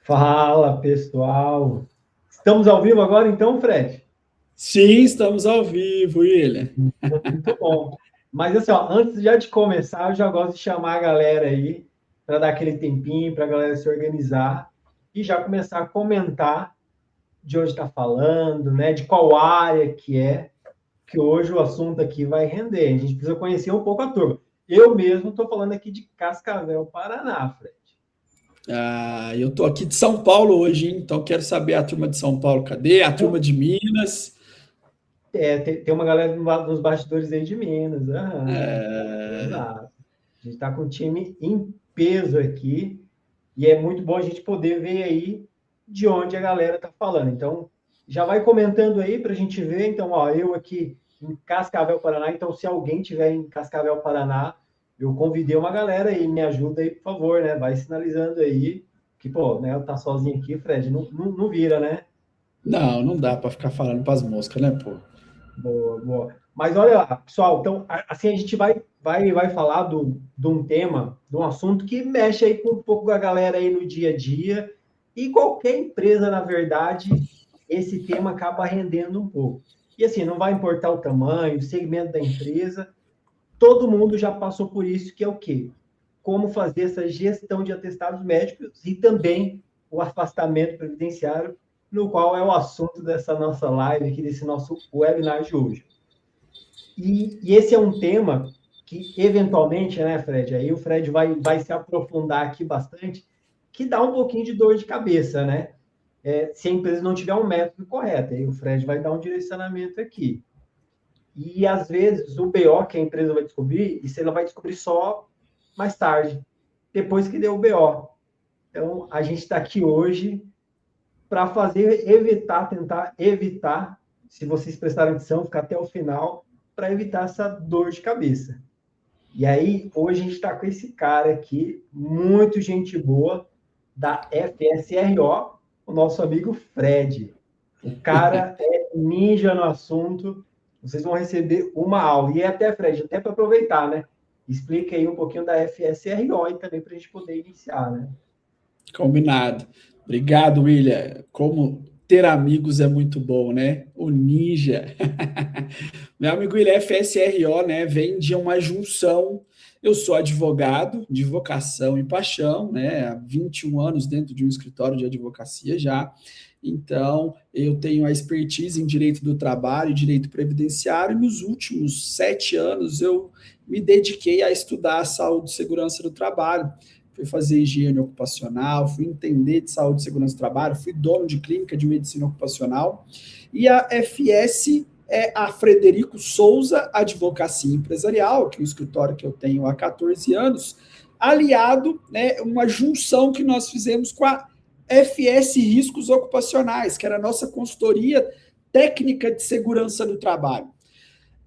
Fala, pessoal. Estamos ao vivo agora, então, Fred? Sim, estamos ao vivo, William. Muito bom. Mas assim, ó, antes já de começar, eu já gosto de chamar a galera aí para dar aquele tempinho para a galera se organizar e já começar a comentar de onde está falando, né? De qual área que é, que hoje o assunto aqui vai render. A gente precisa conhecer um pouco a turma. Eu mesmo estou falando aqui de Cascavel, Paraná, Fred. Eu estou aqui de São Paulo hoje, hein? Então quero saber a turma de São Paulo, cadê? A turma Então, de Minas. tem uma galera nos bastidores aí de Minas. Aham. É, Exato. A gente está com o time em peso aqui e é muito bom a gente poder ver aí de onde a galera está falando. Então, já vai comentando aí para a gente ver. Então, ó, eu aqui em Cascavel, Paraná. Então, se alguém tiver em Cascavel, Paraná, eu convidei uma galera aí, me ajuda aí, por favor, né? Vai sinalizando aí que, pô, né? Eu tá sozinho aqui, Fred, não vira, né? Não, não dá para ficar falando para as moscas, né, pô? Boa, boa. Mas olha lá, pessoal, então, assim, a gente vai falar de um tema, de um assunto que mexe aí com um pouco da galera aí no dia a dia, e qualquer empresa, na verdade, esse tema acaba rendendo um pouco. E assim, não vai importar o tamanho, o segmento da empresa, todo mundo já passou por isso, que é o quê? Como fazer essa gestão de atestados médicos e também o afastamento previdenciário, no qual é o assunto dessa nossa live aqui, desse nosso webinar de hoje. E esse é um tema que, eventualmente, né, Fred? Aí o Fred vai se aprofundar aqui bastante, que dá um pouquinho de dor de cabeça, né? Se a empresa não tiver um método correto. Aí o Fred vai dar um direcionamento aqui. E, às vezes, o BO que a empresa vai descobrir, isso ela vai descobrir só mais tarde, depois que deu o BO. Então, a gente está aqui hoje para tentar evitar, se vocês prestarem atenção, ficar até o final, para evitar essa dor de cabeça. E aí, hoje a gente está com esse cara aqui, muito gente boa, da FSRO, o nosso amigo Fred. O cara é ninja no assunto, vocês vão receber uma aula. E até, Fred, até para aproveitar, né? Explica aí um pouquinho da FSRO e também para a gente poder iniciar, né? Combinado. Obrigado, William. Como ter amigos é muito bom, né? O ninja. Meu amigo William, FSRO, né? Vem de uma junção. Eu sou advogado, de vocação e paixão, né? Há 21 anos dentro de um escritório de advocacia já. Então, eu tenho a expertise em direito do trabalho, direito previdenciário, e nos últimos 7 anos eu me dediquei a estudar a saúde e segurança do trabalho. Fui fazer higiene ocupacional, fui entender de saúde e segurança do trabalho, fui dono de clínica de medicina ocupacional. E a FS é a Frederico Souza Advocacia Empresarial, que é um escritório que eu tenho há 14 anos, aliado, né, uma junção que nós fizemos com a FS Riscos Ocupacionais, que era a nossa consultoria técnica de segurança do trabalho,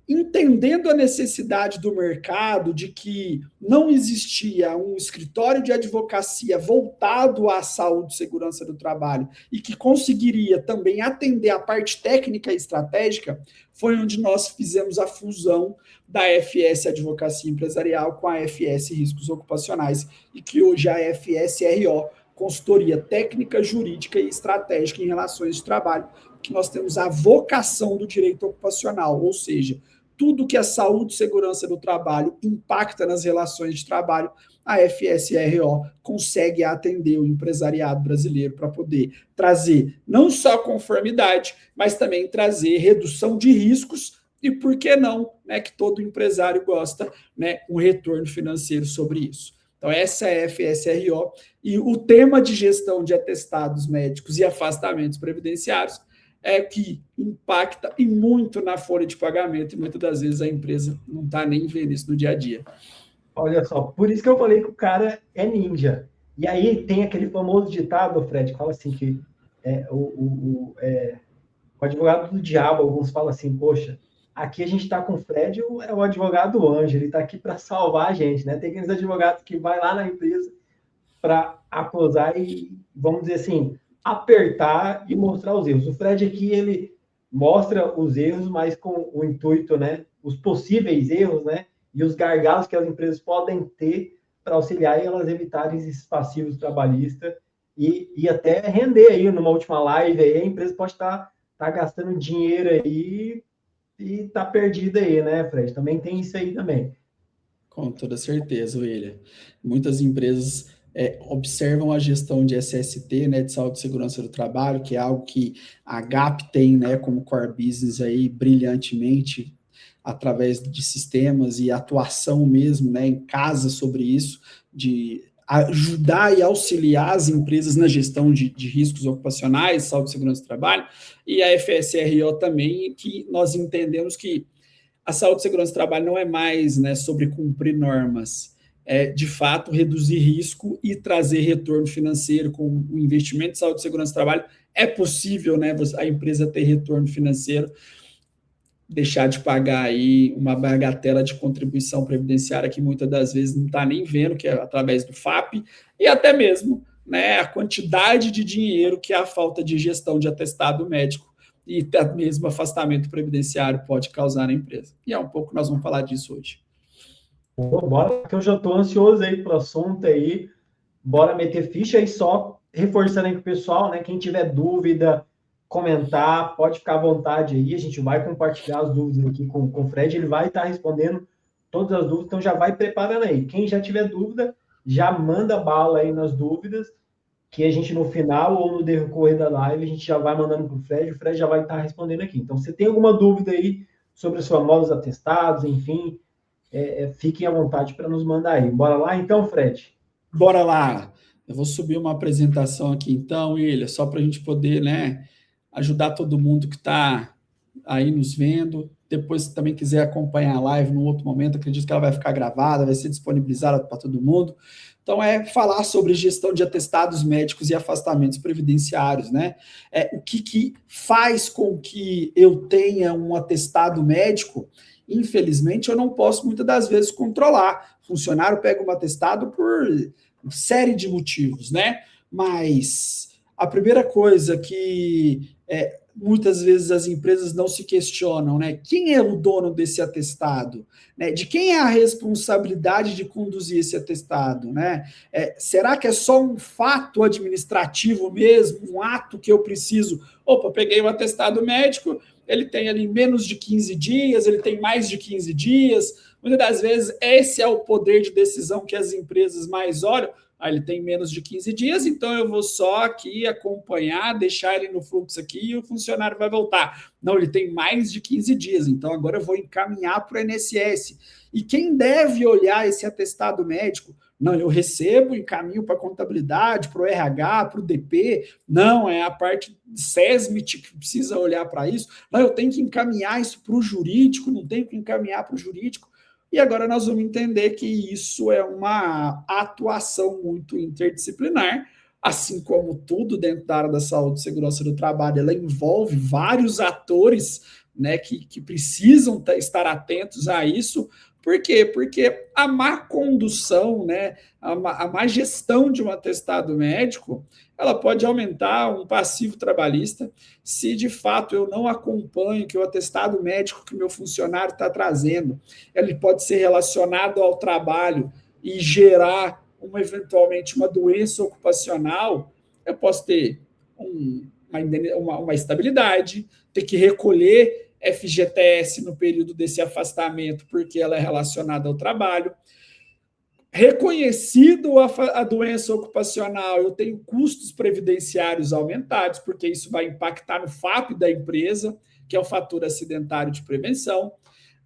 entendendo a necessidade do mercado de que não existia um escritório de advocacia voltado à saúde e segurança do trabalho e que conseguiria também atender a parte técnica e estratégica, foi onde nós fizemos a fusão da FS Advocacia Empresarial com a FS Riscos Ocupacionais e que hoje é a FSRO, consultoria técnica, jurídica e estratégica em relações de trabalho, que nós temos a vocação do direito ocupacional, ou seja, tudo que a saúde e segurança do trabalho impacta nas relações de trabalho, a FSRO consegue atender o empresariado brasileiro para poder trazer não só conformidade, mas também trazer redução de riscos e, por que não, né, que todo empresário gosta, né, um retorno financeiro sobre isso. Então, essa é a FSRO e o tema de gestão de atestados médicos e afastamentos previdenciários é que impacta e muito na folha de pagamento, e muitas das vezes a empresa não está nem vendo isso no dia a dia. Olha só, por isso que eu falei que o cara é ninja. E aí tem aquele famoso ditado, Fred, que fala assim que o advogado do diabo, alguns falam assim, poxa, aqui a gente está com o Fred, é o advogado do anjo, ele está aqui para salvar a gente, né? Tem aqueles advogados que vai lá na empresa para acusar e, vamos dizer assim, apertar e mostrar os erros. O Fred aqui, ele mostra os erros, mas com o intuito, né? Os possíveis erros, né? E os gargalos que as empresas podem ter para auxiliar elas evitarem esses passivos trabalhistas e até render aí numa última live aí, a empresa pode tá gastando dinheiro aí e tá perdida aí, né, Fred? Também tem isso aí também. Com toda certeza, William. Muitas empresas observam a gestão de SST, né, de saúde e segurança do trabalho, que é algo que a GAP tem, né, como core business aí brilhantemente através de sistemas e atuação mesmo, né, em casa sobre isso, de ajudar e auxiliar as empresas na gestão de riscos ocupacionais, saúde e segurança do trabalho, e a FSRO também, que nós entendemos que a saúde e segurança do trabalho não é mais, né, sobre cumprir normas, é de fato reduzir risco e trazer retorno financeiro com o investimento em saúde e segurança do trabalho. É possível, né, a empresa ter retorno financeiro, deixar de pagar aí uma bagatela de contribuição previdenciária que muitas das vezes não está nem vendo, que é através do FAP, e até mesmo, né, a quantidade de dinheiro que a falta de gestão de atestado médico e até mesmo afastamento previdenciário pode causar na empresa. E é um pouco que nós vamos falar disso hoje. Bora, que eu já estou ansioso aí pro assunto aí. Bora meter ficha aí, só reforçando aí com o pessoal, né? Quem tiver dúvida, comentar, pode ficar à vontade aí. A gente vai compartilhar as dúvidas aqui com o Fred, ele vai estar respondendo todas as dúvidas, então já vai preparando aí. Quem já tiver dúvida, já manda bala aí nas dúvidas, que a gente no final ou no decorrer da live, a gente já vai mandando para o Fred já vai estar respondendo aqui. Então, se tem alguma dúvida aí sobre os famosos atestados, enfim, fiquem à vontade para nos mandar aí. Bora lá então, Fred? Bora lá! Eu vou subir uma apresentação aqui então, William, só para a gente poder, né, ajudar todo mundo que está aí nos vendo. Depois, se também quiser acompanhar a live num outro momento, acredito que ela vai ficar gravada, vai ser disponibilizada para todo mundo. Então, é falar sobre gestão de atestados médicos e afastamentos previdenciários, né? O que faz com que eu tenha um atestado médico? Infelizmente, eu não posso muitas das vezes controlar. O funcionário pega um atestado por série de motivos, né? Mas a primeira coisa que muitas vezes as empresas não se questionam, né? Quem é o dono desse atestado? Né? De quem é a responsabilidade de conduzir esse atestado? Né? Será que é só um fato administrativo mesmo, um ato que eu preciso? Opa, peguei o atestado médico, ele tem ali menos de 15 dias, ele tem mais de 15 dias. Muitas das vezes, esse é o poder de decisão que as empresas mais olham. Ele tem menos de 15 dias, então eu vou só aqui acompanhar, deixar ele no fluxo aqui e o funcionário vai voltar. Não, ele tem mais de 15 dias, então agora eu vou encaminhar para o INSS. E quem deve olhar esse atestado médico? Não, eu recebo, encaminho para a contabilidade, para o RH, para o DP. Não, é a parte SESMIT que precisa olhar para isso. Não, eu tenho que encaminhar isso para o jurídico, não tenho que encaminhar para o jurídico. E agora nós vamos entender que isso é uma atuação muito interdisciplinar, assim como tudo dentro da área da saúde e segurança do trabalho, ela envolve vários atores, né, que precisam estar atentos a isso. Por quê? Porque a má condução, né, a má gestão de um atestado médico, ela pode aumentar um passivo trabalhista se de fato eu não acompanho que o atestado médico que o meu funcionário está trazendo, ele pode ser relacionado ao trabalho e gerar eventualmente uma doença ocupacional. Eu posso ter uma estabilidade, ter que recolher FGTS no período desse afastamento, porque ela é relacionada ao trabalho. Reconhecido a doença ocupacional, eu tenho custos previdenciários aumentados, porque isso vai impactar no FAP da empresa, que é o fator acidentário de prevenção,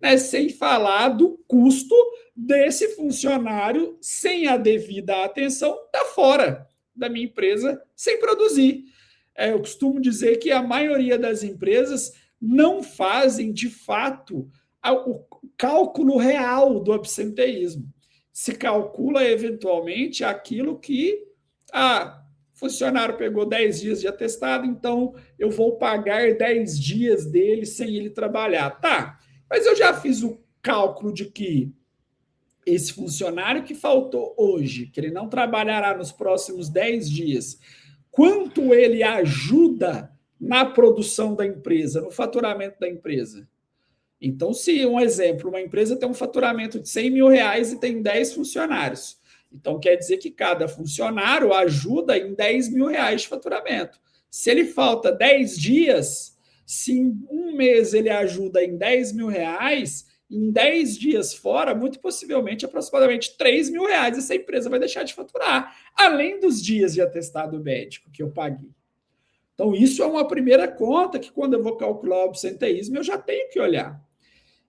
né? Sem falar do custo desse funcionário sem a devida atenção tá fora da minha empresa sem produzir. Eu costumo dizer que a maioria das empresas não fazem, de fato, o cálculo real do absenteísmo. Se calcula, eventualmente, aquilo que funcionário pegou 10 dias de atestado, então eu vou pagar 10 dias dele sem ele trabalhar. Tá, mas eu já fiz o cálculo de que esse funcionário que faltou hoje, que ele não trabalhará nos próximos 10 dias, quanto ele ajuda na produção da empresa, no faturamento da empresa. Então, se um exemplo, uma empresa tem um faturamento de 100 mil reais e tem 10 funcionários, Então, quer dizer que cada funcionário ajuda em R$ 10.000 de faturamento. Se ele falta 10 dias, se em um mês ele ajuda em R$ 10.000, em 10 dias fora, muito possivelmente, aproximadamente R$ 3.000 essa empresa vai deixar de faturar, além dos dias de atestado médico que eu paguei. Então, isso é uma primeira conta que, quando eu vou calcular o absenteísmo, eu já tenho que olhar.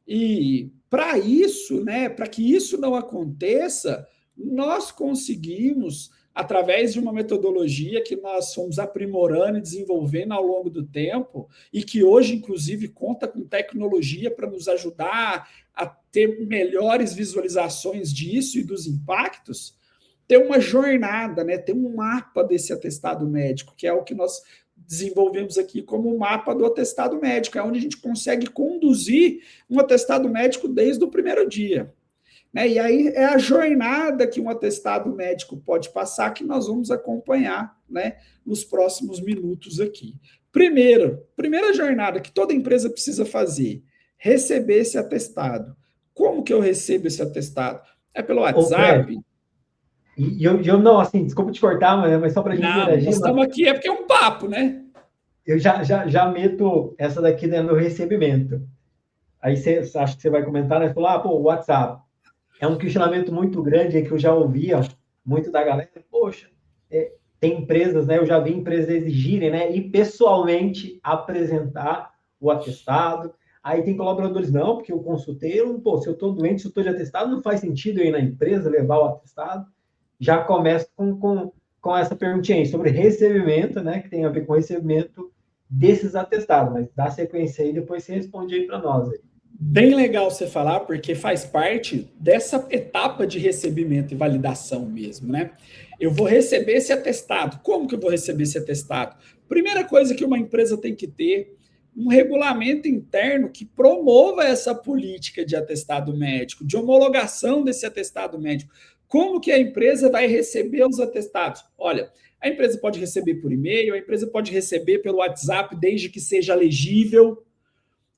E para isso, né, para que isso não aconteça, nós conseguimos, através de uma metodologia que nós fomos aprimorando e desenvolvendo ao longo do tempo, e que hoje, inclusive, conta com tecnologia para nos ajudar a ter melhores visualizações disso e dos impactos, ter uma jornada, né, ter um mapa desse atestado médico, que é o que nós desenvolvemos aqui como mapa do atestado médico, é onde a gente consegue conduzir um atestado médico desde o primeiro dia. Né? E aí é a jornada que um atestado médico pode passar que nós vamos acompanhar, né, nos próximos minutos aqui. Primeira jornada que toda empresa precisa fazer, receber esse atestado. Como que eu recebo esse atestado? É pelo WhatsApp? E eu não, assim, desculpa te cortar, mas só para a gente interagir. Nós estamos aqui é porque é um papo, né? Eu já meto essa daqui dentro do recebimento. Aí você acha que você vai comentar, né? Falar, o WhatsApp. É um questionamento muito grande aí que eu já ouvia muito da galera. Poxa, tem empresas, né? Eu já vi empresas exigirem, né? E pessoalmente apresentar o atestado. Aí tem colaboradores, não, porque eu consultei, se eu estou doente, se eu estou de atestado, não faz sentido eu ir na empresa levar o atestado. Já começo com essa perguntinha aí sobre recebimento, né? Que tem a ver com recebimento desses atestados, mas dá sequência aí, depois você responde aí para nós. Aí. Bem legal você falar, porque faz parte dessa etapa de recebimento e validação mesmo, né? Eu vou receber esse atestado. Como que eu vou receber esse atestado? Primeira coisa que uma empresa tem que ter, um regulamento interno que promova essa política de atestado médico, de homologação desse atestado médico. Como que a empresa vai receber os atestados? Olha, a empresa pode receber por e-mail, a empresa pode receber pelo WhatsApp, desde que seja legível.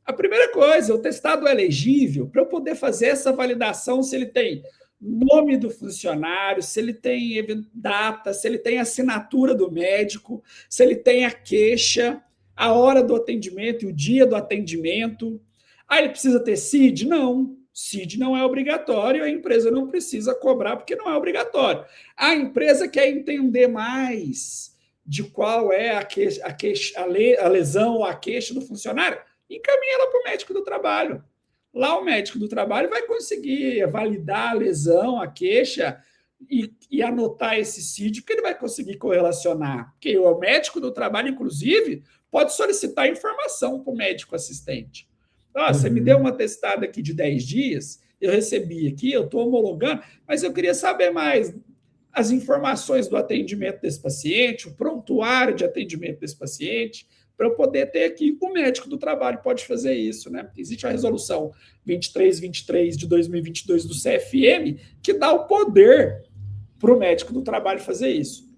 A primeira coisa, o atestado é legível para eu poder fazer essa validação se ele tem nome do funcionário, se ele tem data, se ele tem assinatura do médico, se ele tem a queixa, a hora do atendimento e o dia do atendimento. Ele precisa ter CID? Não. CID não é obrigatório, a empresa não precisa cobrar porque não é obrigatório. A empresa quer entender mais de qual é a lesão ou a queixa do funcionário, encaminha ela para o médico do trabalho. Lá o médico do trabalho vai conseguir validar a lesão, a queixa e anotar esse CID, porque ele vai conseguir correlacionar. Porque o médico do trabalho, inclusive, pode solicitar informação para o médico assistente. Você me deu um atestado aqui de 10 dias, eu recebi aqui, eu estou homologando, mas eu queria saber mais as informações do atendimento desse paciente, o prontuário de atendimento desse paciente, para eu poder ter aqui, o médico do trabalho pode fazer isso, né? Existe a resolução 2323 de 2022 do CFM, que dá o poder para o médico do trabalho fazer isso.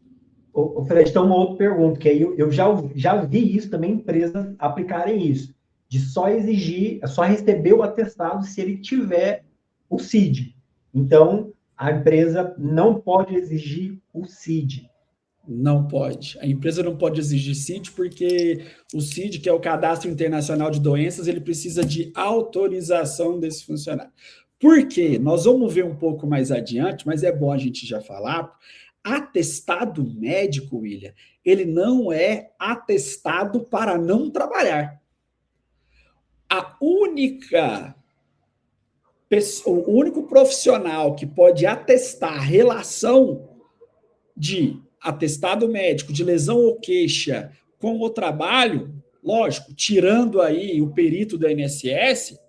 O Fred, então uma outra pergunta, que aí eu já vi isso também, empresas aplicarem isso, de só exigir, só receber o atestado se ele tiver o CID. Então, a empresa não pode exigir o CID. Não pode. A empresa não pode exigir CID porque o CID, que é o Cadastro Internacional de Doenças, ele precisa de autorização desse funcionário. Por quê? Nós vamos ver um pouco mais adiante, mas é bom a gente já falar. Atestado médico, William, ele não é atestado para não trabalhar. O único profissional que pode atestar a relação de atestado médico, de lesão ou queixa com o trabalho, lógico, tirando aí o perito do INSS,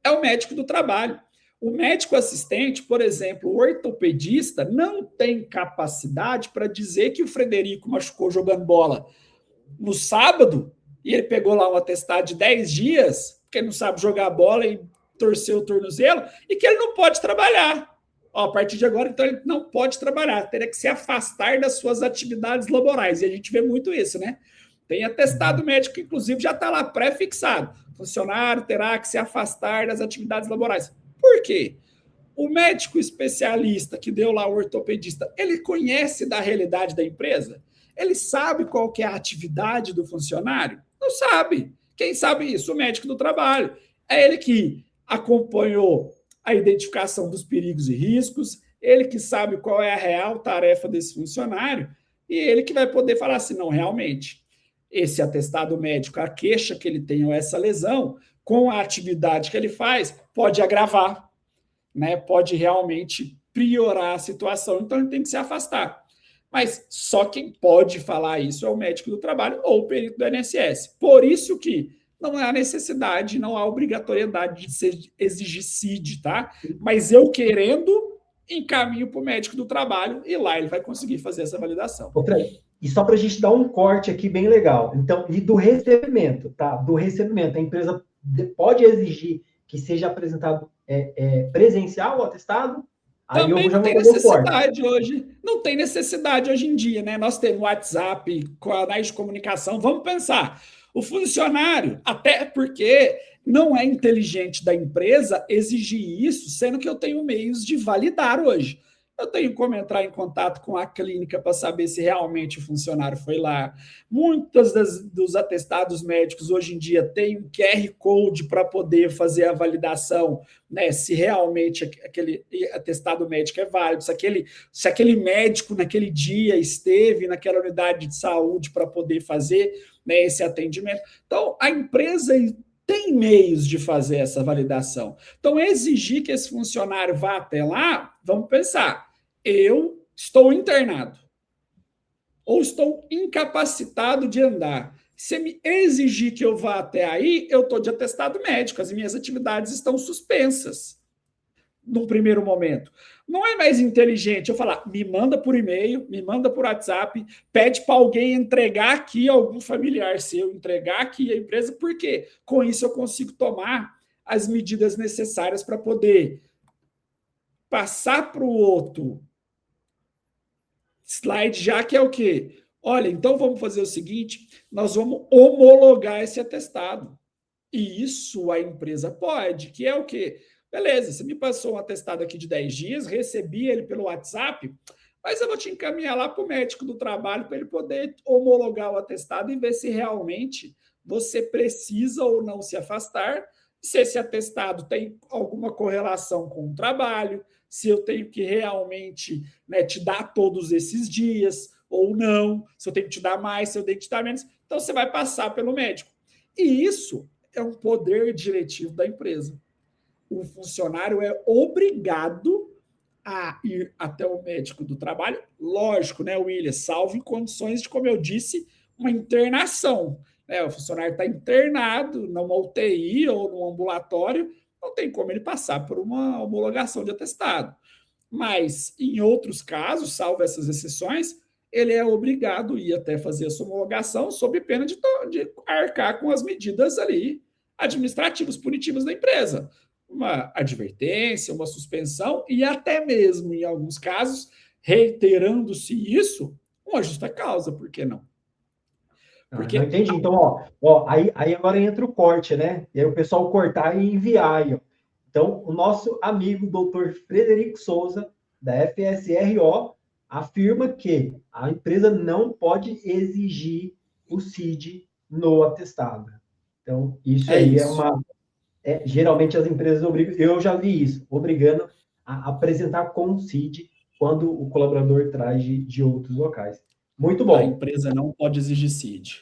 é o médico do trabalho. O médico assistente, por exemplo, o ortopedista, não tem capacidade para dizer que o Frederico machucou jogando bola no sábado e ele pegou lá um atestado de 10 dias, porque ele não sabe jogar bola e torceu o tornozelo, e que ele não pode trabalhar. A partir de agora, então, ele não pode trabalhar, teria que se afastar das suas atividades laborais. E a gente vê muito isso, né? Tem atestado médico que, inclusive, já está lá pré-fixado. O funcionário terá que se afastar das atividades laborais. Por quê? O médico especialista que deu lá o ortopedista, ele conhece da realidade da empresa? Ele sabe qual que é a atividade do funcionário? Não sabe. Quem sabe isso? O médico do trabalho. É ele que acompanhou a identificação dos perigos e riscos, ele que sabe qual é a real tarefa desse funcionário, e ele que vai poder falar assim, não, realmente, esse atestado médico, a queixa que ele tem ou essa lesão, com a atividade que ele faz, pode agravar, né? Pode realmente piorar a situação, então ele tem que se afastar. Mas só quem pode falar isso é o médico do trabalho ou o perito do INSS. Por isso que não há necessidade, não há obrigatoriedade de exigir CID, tá? Mas eu querendo, encaminho para o médico do trabalho e lá ele vai conseguir fazer essa validação. E só para a gente dar um corte aqui bem legal. Então, e do recebimento, tá? Do recebimento, a empresa pode exigir que seja apresentado presencial o atestado? Aí também eu já não tem necessidade hoje. Não tem necessidade hoje em dia, né? Nós temos WhatsApp, canais de comunicação. Vamos pensar. O funcionário, até porque não é inteligente da empresa exigir isso, sendo que eu tenho meios de validar hoje. Eu tenho como entrar em contato com a clínica para saber se realmente o funcionário foi lá. Muitos dos atestados médicos hoje em dia têm um QR Code para poder fazer a validação, né? Se realmente aquele atestado médico é válido, se aquele médico naquele dia esteve naquela unidade de saúde para poder fazer, né, esse atendimento. Então, a empresa tem meios de fazer essa validação. Então, exigir que esse funcionário vá até lá, vamos pensar, eu estou internado ou estou incapacitado de andar. Se me exigir que eu vá até aí, eu estou de atestado médico, as minhas atividades estão suspensas num primeiro momento. Não é mais inteligente eu falar, me manda por e-mail, me manda por WhatsApp, pede para alguém entregar aqui, algum familiar seu, entregar aqui a empresa, porque com isso eu consigo tomar as medidas necessárias para poder passar para o outro slide, já que é o quê? Olha, então vamos fazer o seguinte, nós vamos homologar esse atestado. E isso a empresa pode, que é o quê? Beleza, você me passou um atestado aqui de 10 dias, recebi ele pelo WhatsApp, mas eu vou te encaminhar lá para o médico do trabalho para ele poder homologar o atestado e ver se realmente você precisa ou não se afastar, se esse atestado tem alguma correlação com o trabalho, se eu tenho que realmente, né, te dar todos esses dias ou não, se eu tenho que te dar mais, se eu tenho que te dar menos. Então, você vai passar pelo médico. E isso é um poder diretivo da empresa. O funcionário é obrigado a ir até o médico do trabalho, lógico, né, William? Salvo em condições de, como eu disse, uma internação. Né? O funcionário está internado numa UTI ou num ambulatório, não tem como ele passar por uma homologação de atestado. Mas, em outros casos, salvo essas exceções, ele é obrigado a ir até fazer essa homologação sob pena de arcar com as medidas ali administrativas, punitivas da empresa. Uma advertência, uma suspensão e até mesmo, em alguns casos, reiterando-se isso, uma justa causa, por que não? Porque... Não entendi. Então, aí agora entra o corte, né? E aí o pessoal cortar e enviar aí, ó. Então, o nosso amigo doutor Frederico Souza, da FSRO, afirma que a empresa não pode exigir o CID no atestado. Então, isso aí é uma... geralmente as empresas obrigam, eu já vi isso, obrigando a apresentar com o CID quando o colaborador traz de outros locais. Muito bom. A empresa não pode exigir CID.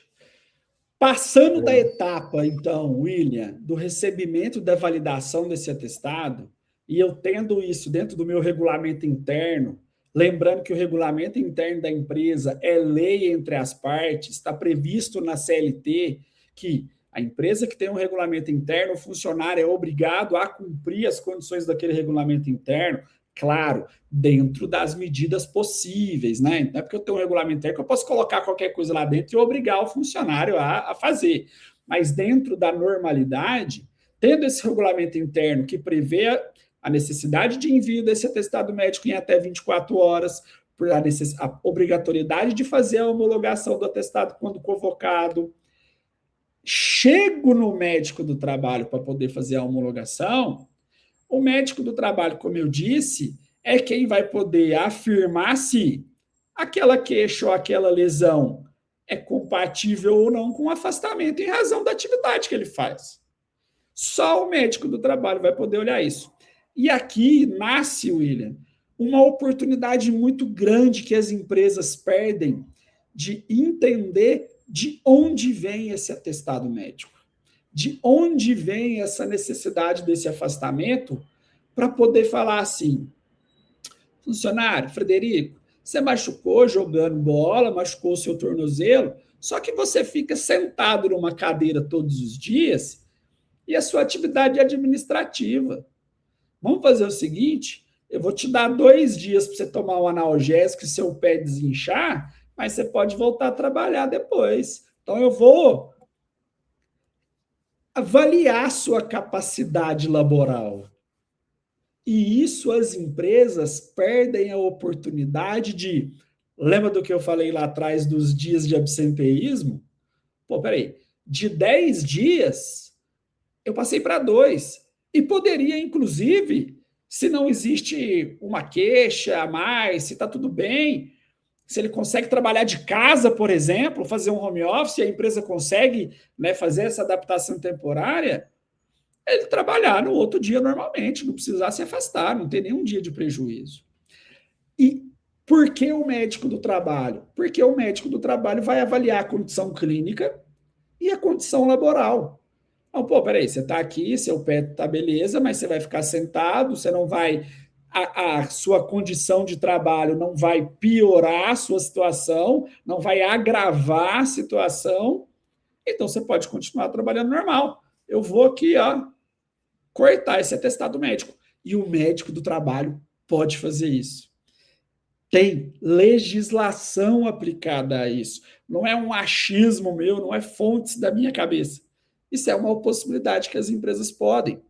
Passando da etapa, então, William, do recebimento da validação desse atestado, e eu tendo isso dentro do meu regulamento interno, lembrando que o regulamento interno da empresa é lei entre as partes, está previsto na CLT que a empresa que tem um regulamento interno, o funcionário é obrigado a cumprir as condições daquele regulamento interno, claro, dentro das medidas possíveis, né? Não é porque eu tenho um regulamento interno que eu posso colocar qualquer coisa lá dentro e obrigar o funcionário a fazer. Mas dentro da normalidade, tendo esse regulamento interno que prevê a necessidade de envio desse atestado médico em até 24 horas, por a obrigatoriedade de fazer a homologação do atestado quando convocado, chego no médico do trabalho para poder fazer a homologação, O médico do trabalho, como eu disse, é quem vai poder afirmar se aquela queixa ou aquela lesão é compatível ou não com o afastamento em razão da atividade que ele faz. Só o médico do trabalho vai poder olhar isso. E aqui nasce, William, uma oportunidade muito grande que as empresas perdem de entender de onde vem esse atestado médico, de onde vem essa necessidade desse afastamento, para poder falar assim: funcionário, Frederico, você machucou jogando bola, machucou o seu tornozelo, só que você fica sentado numa cadeira todos os dias e a sua atividade é administrativa. Vamos fazer o seguinte, eu vou te dar 2 dias para você tomar um analgésico e seu pé desinchar, mas você pode voltar a trabalhar depois. Então, eu vou avaliar a sua capacidade laboral. E isso as empresas perdem a oportunidade de... Lembra do que eu falei lá atrás dos dias de absenteísmo? Pô, peraí, de 10 dias, eu passei para 2. E poderia, inclusive, se não existe uma queixa a mais, se está tudo bem, se ele consegue trabalhar de casa, por exemplo, fazer um home office, a empresa consegue, né, fazer essa adaptação temporária, ele trabalhar no outro dia normalmente, não precisar se afastar, não ter nenhum dia de prejuízo. E por que o médico do trabalho? Porque o médico do trabalho vai avaliar a condição clínica e a condição laboral. Então, pô, peraí, você está aqui, seu pé está beleza, mas você vai ficar sentado, você não vai... A sua condição de trabalho não vai piorar a sua situação, não vai agravar a situação, então você pode continuar trabalhando normal. Eu vou aqui, ó, cortar esse atestado médico. E o médico do trabalho pode fazer isso. Tem legislação aplicada a isso. Não é um achismo meu, não é fontes da minha cabeça. Isso é uma possibilidade que as empresas podem.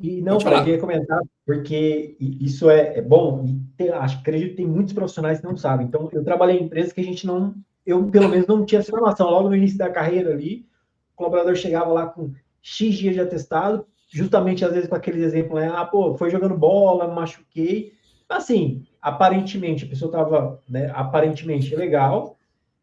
E não, Fred, eu ia comentar, porque isso é bom, e acredito que tem muitos profissionais que não sabem. Então, eu trabalhei em empresas que a gente não, eu pelo menos não tinha essa informação. Logo no início da carreira ali, o colaborador chegava lá com X dias de atestado, justamente às vezes com aqueles exemplos, né? Ah, pô, foi jogando bola, machuquei. Assim, aparentemente, a pessoa estava, né, aparentemente legal,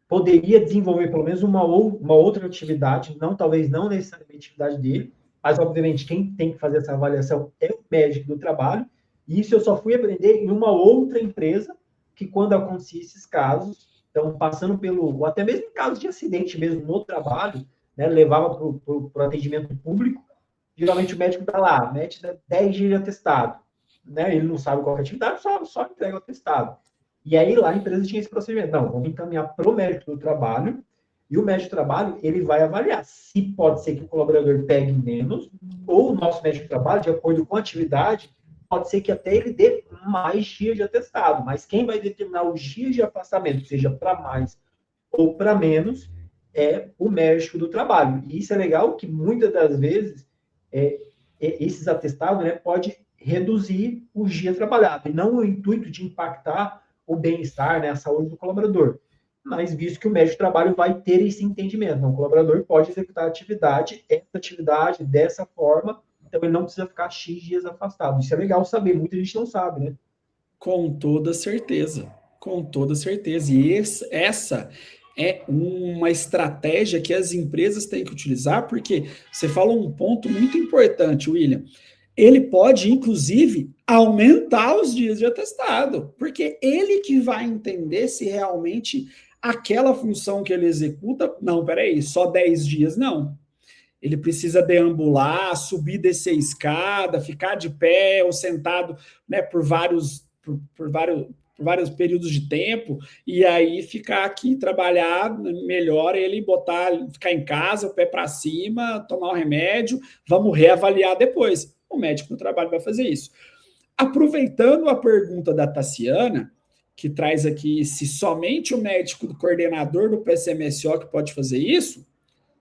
poderia desenvolver pelo menos uma outra atividade, não, talvez não necessariamente a atividade dele, mas obviamente quem tem que fazer essa avaliação é o médico do trabalho, e isso eu só fui aprender em uma outra empresa, que quando acontecia esses casos, então passando pelo, ou até mesmo em casos de acidente mesmo no trabalho, né, levava para o atendimento público, geralmente o médico está lá, mete 10 dias de atestado, né, ele não sabe qual é a atividade, só entrega o atestado. E aí lá a empresa tinha esse procedimento. Não, vamos encaminhar para o médico do trabalho, e o médico do trabalho, ele vai avaliar se pode ser que o colaborador pegue menos, ou o nosso médico do trabalho, de acordo com a atividade, pode ser que até ele dê mais dias de atestado, mas quem vai determinar os dias de afastamento, seja para mais ou para menos, é o médico do trabalho. E isso é legal que muitas das vezes esses atestados, né, pode reduzir o dia trabalhado, e não o intuito de impactar o bem-estar, né, a saúde do colaborador, mas visto que o médico do trabalho vai ter esse entendimento. Então, o colaborador pode executar essa atividade dessa forma, então ele não precisa ficar X dias afastado. Isso é legal saber, muita gente não sabe, né? Com toda certeza, com toda certeza. E essa é uma estratégia que as empresas têm que utilizar, porque você falou um ponto muito importante, William. Ele pode, inclusive, aumentar os dias de atestado, porque ele que vai entender se realmente aquela função que ele executa, não, peraí, só 10 dias, não. Ele precisa deambular, subir, descer a escada, ficar de pé ou sentado, né, por vários períodos de tempo, e aí ficar aqui, trabalhar melhor, ele ficar em casa, o pé para cima, tomar um remédio, vamos reavaliar depois. O médico do trabalho vai fazer isso. Aproveitando a pergunta da Tassiana, que traz aqui se somente o médico do coordenador do PCMSO que pode fazer isso,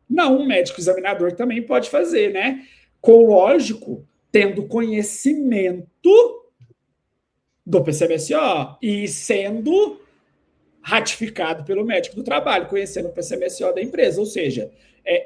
não, o médico examinador também pode fazer, né? Com, lógico, tendo conhecimento do PCMSO e sendo ratificado pelo médico do trabalho, conhecendo o PCMSO da empresa. Ou seja,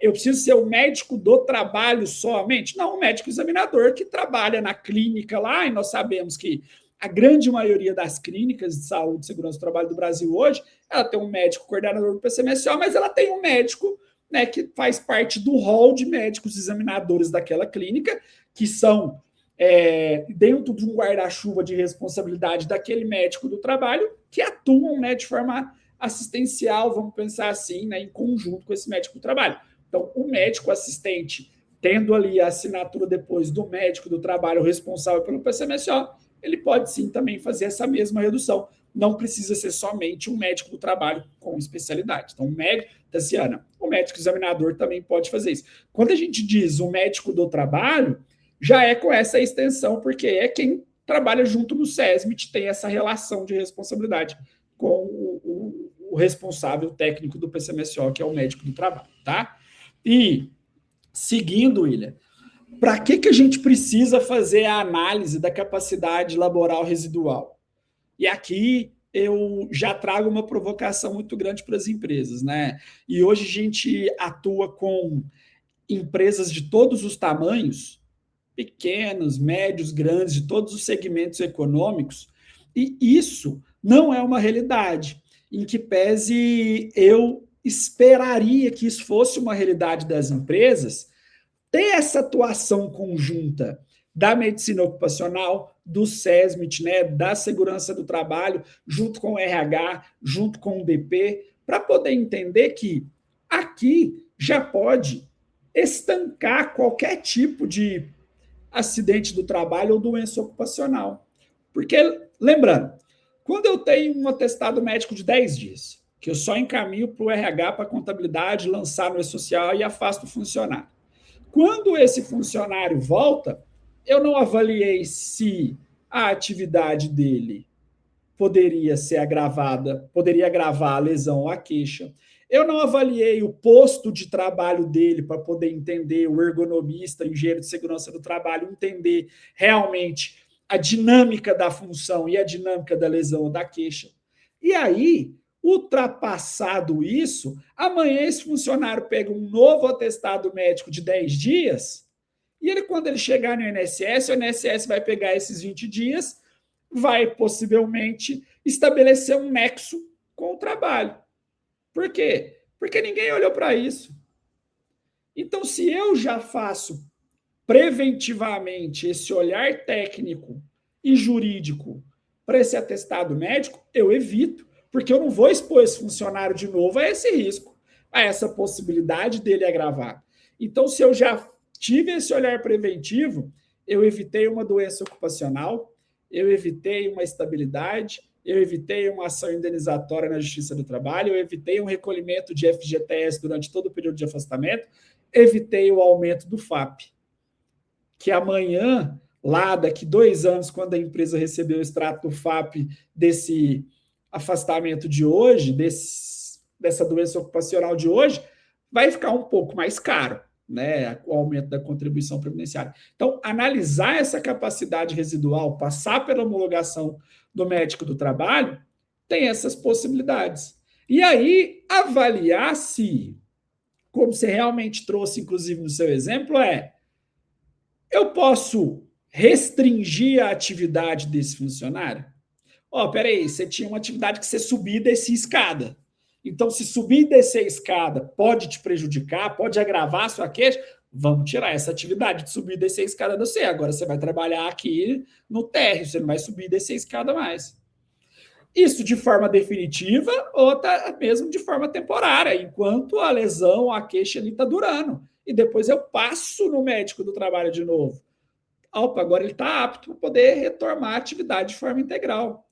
eu preciso ser o médico do trabalho somente? Não, o médico examinador que trabalha na clínica lá, e nós sabemos que a grande maioria das clínicas de saúde e segurança do trabalho do Brasil hoje, ela tem um médico coordenador do PCMSO, mas ela tem um médico, né, que faz parte do hall de médicos examinadores daquela clínica, que são dentro de um guarda-chuva de responsabilidade daquele médico do trabalho, que atuam, né, de forma assistencial, vamos pensar assim, né, em conjunto com esse médico do trabalho. Então, o médico assistente, tendo ali a assinatura depois do médico do trabalho responsável pelo PCMSO, ele pode sim também fazer essa mesma redução. Não precisa ser somente um médico do trabalho com especialidade. Então, o médico, Tassiana, o médico examinador também pode fazer isso. Quando a gente diz o médico do trabalho, já é com essa extensão, porque é quem trabalha junto no SESMIT, tem essa relação de responsabilidade com o responsável técnico do PCMSO, que é o médico do trabalho, tá? E, seguindo, William, para que a gente precisa fazer a análise da capacidade laboral residual? E aqui eu já trago uma provocação muito grande para as empresas, né? E hoje a gente atua com empresas de todos os tamanhos, pequenos, médios, grandes, de todos os segmentos econômicos, e isso não é uma realidade, em que pese eu esperaria que isso fosse uma realidade das empresas, ter essa atuação conjunta da medicina ocupacional, do SESMIT, né, da segurança do trabalho, junto com o RH, junto com o DP, para poder entender que aqui já pode estancar qualquer tipo de acidente do trabalho ou doença ocupacional. Porque, lembrando, quando eu tenho um atestado médico de 10 dias, que eu só encaminho para o RH, para a contabilidade, lançar no e-social e afasto o funcionário. Quando esse funcionário volta, eu não avaliei se a atividade dele poderia ser agravada, poderia agravar a lesão ou a queixa. Eu não avaliei o posto de trabalho dele para poder entender, o ergonomista, engenheiro de segurança do trabalho, entender realmente a dinâmica da função e a dinâmica da lesão ou da queixa. E aí, ultrapassado isso, amanhã esse funcionário pega um novo atestado médico de 10 dias e ele, quando ele chegar no INSS, o INSS vai pegar esses 20 dias, vai possivelmente estabelecer um nexo com o trabalho. Por quê? Porque ninguém olhou para isso. Então, se eu já faço preventivamente esse olhar técnico e jurídico para esse atestado médico, eu evito, porque eu não vou expor esse funcionário de novo a esse risco, a essa possibilidade dele agravar. Então, se eu já tive esse olhar preventivo, eu evitei uma doença ocupacional, eu evitei uma estabilidade, eu evitei uma ação indenizatória na Justiça do Trabalho, eu evitei um recolhimento de FGTS durante todo o período de afastamento, evitei o aumento do FAP, que amanhã, lá daqui 2 anos, quando a empresa receber o extrato do FAP desse afastamento de hoje, dessa doença ocupacional de hoje, vai ficar um pouco mais caro, né, o aumento da contribuição previdenciária. Então, analisar essa capacidade residual, passar pela homologação do médico do trabalho, tem essas possibilidades. E aí, avaliar se, como você realmente trouxe, inclusive, no seu exemplo, eu posso restringir a atividade desse funcionário? Peraí, você tinha uma atividade que você subia e descia escada. Então, se subir e descer a escada pode te prejudicar, pode agravar a sua queixa, vamos tirar essa atividade de subir e descer a escada do você. Agora você vai trabalhar aqui no térreo, você não vai subir e descer a escada mais. Isso de forma definitiva ou até mesmo de forma temporária, enquanto a lesão, a queixa ali está durando. E depois eu passo no médico do trabalho de novo. Opa, agora ele está apto para poder retomar a atividade de forma integral.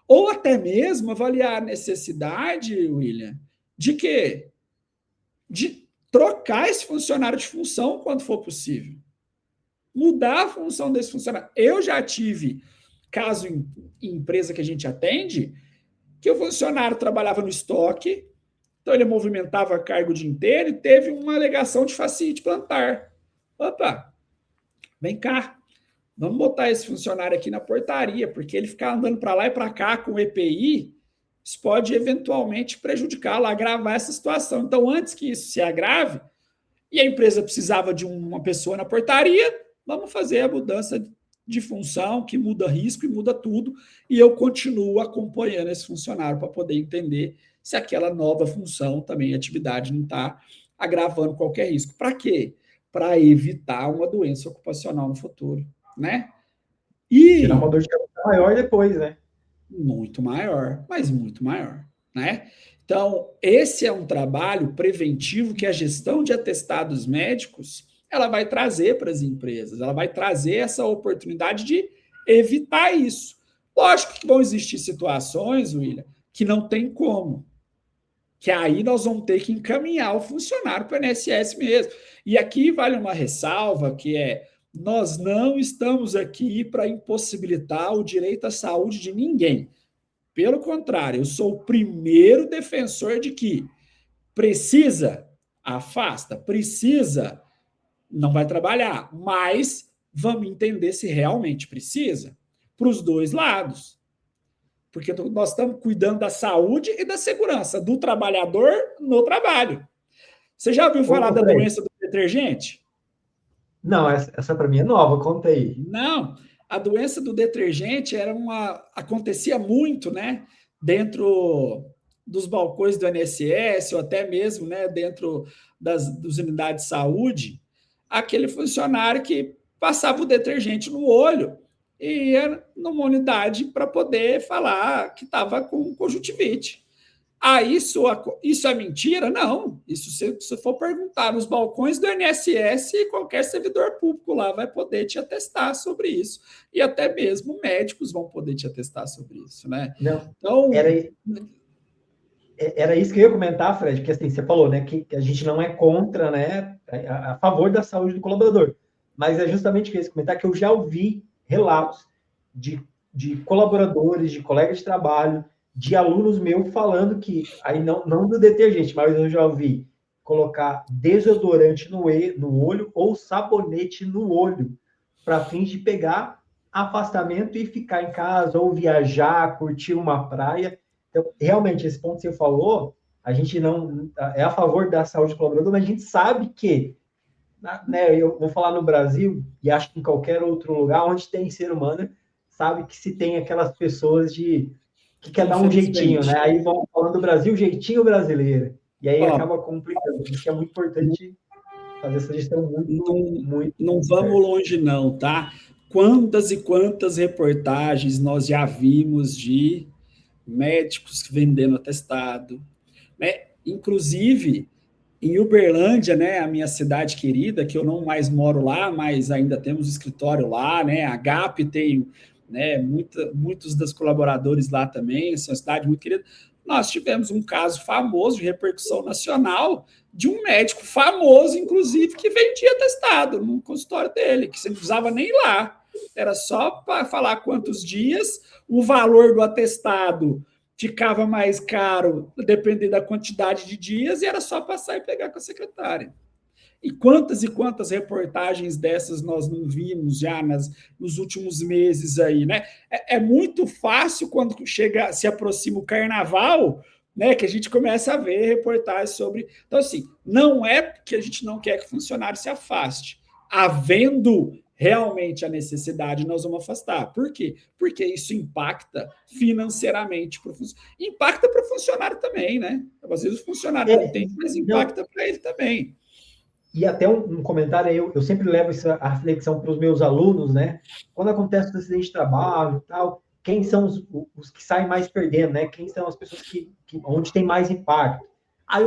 Ou até mesmo avaliar a necessidade, William, de quê? De trocar esse funcionário de função quando for possível. Mudar a função desse funcionário. Eu já tive caso em empresa que a gente atende, que o funcionário trabalhava no estoque, então ele movimentava cargo o dia inteiro e teve uma alegação de fascite plantar. Opa, vem cá. Vamos botar esse funcionário aqui na portaria, porque ele ficar andando para lá e para cá com o EPI, isso pode eventualmente prejudicá-lo, agravar essa situação. Então, antes que isso se agrave, e a empresa precisava de uma pessoa na portaria, vamos fazer a mudança de função, que muda risco e muda tudo, e eu continuo acompanhando esse funcionário para poder entender se aquela nova função, também atividade, não está agravando qualquer risco. Para quê? Para evitar uma doença ocupacional no futuro, né? E gerar uma dor de cabeça maior depois, né? Muito maior, mas muito maior, né? Então, esse é um trabalho preventivo que a gestão de atestados médicos ela vai trazer para as empresas, ela vai trazer essa oportunidade de evitar isso. Lógico que vão existir situações, William, que não tem como, que aí nós vamos ter que encaminhar o funcionário para o INSS mesmo. E aqui vale uma ressalva, que é, nós não estamos aqui para impossibilitar o direito à saúde de ninguém. Pelo contrário, eu sou o primeiro defensor de que precisa, afasta, precisa, não vai trabalhar, mas vamos entender se realmente precisa, para os dois lados. Porque nós estamos cuidando da saúde e da segurança do trabalhador no trabalho. Você já ouviu falar da doença do detergente? Não, essa para mim é nova, conta aí. Não, a doença do detergente acontecia muito, né, dentro dos balcões do INSS, ou até mesmo, né, dentro das unidades de saúde, aquele funcionário que passava o detergente no olho e ia numa unidade para poder falar que estava com conjuntivite. Ah, isso é mentira? Não. Isso, se você for perguntar nos balcões do INSS, qualquer servidor público lá vai poder te atestar sobre isso. E até mesmo médicos vão poder te atestar sobre isso, né? Não, então, era isso que eu ia comentar, Fred, que assim, você falou, né, que a gente não é contra, né, a favor da saúde do colaborador. Mas é justamente o que eu ia comentar, que eu já ouvi relatos de colaboradores, de colegas de trabalho, de alunos meus falando que, aí não do detergente, mas eu já ouvi colocar desodorante no olho ou sabonete no olho, para fins de pegar afastamento e ficar em casa, ou viajar, curtir uma praia. Então, realmente, esse ponto que você falou, a gente não é a favor da saúde do colaborador, mas a gente sabe que, né, eu vou falar no Brasil, e acho que em qualquer outro lugar onde tem ser humano, sabe que se tem aquelas pessoas que quer dar um jeitinho, né? Aí vão falando do Brasil, jeitinho brasileiro. E aí acaba complicando. Por isso que é muito importante fazer essa gestão muito. Não vamos longe, não, tá? Quantas e quantas reportagens nós já vimos de médicos vendendo atestado, né? Inclusive, em Uberlândia, né, a minha cidade querida, que eu não mais moro lá, mas ainda temos escritório lá, né? A GAP tem, né, muitos dos colaboradores lá também, essa cidade muito querida. Nós tivemos um caso famoso de repercussão nacional de um médico famoso, inclusive, que vendia atestado no consultório dele, que você não precisava nem ir lá. Era só para falar quantos dias, o valor do atestado ficava mais caro, dependendo da quantidade de dias, e era só passar e pegar com a secretária. E quantas reportagens dessas nós não vimos já nos últimos meses aí, né? É muito fácil quando se aproxima o carnaval, né, que a gente começa a ver reportagens sobre... Então, assim, não é que a gente não quer que o funcionário se afaste. Havendo realmente a necessidade, nós vamos afastar. Por quê? Porque isso impacta financeiramente para o funcionário. Impacta para o funcionário também, né? Às vezes o funcionário não tem, mas impacta para ele também. E até um comentário, eu sempre levo a reflexão para os meus alunos, né? Quando acontece um acidente de trabalho e tal, quem são os que saem mais perdendo, né? Quem são as pessoas onde tem mais impacto? Aí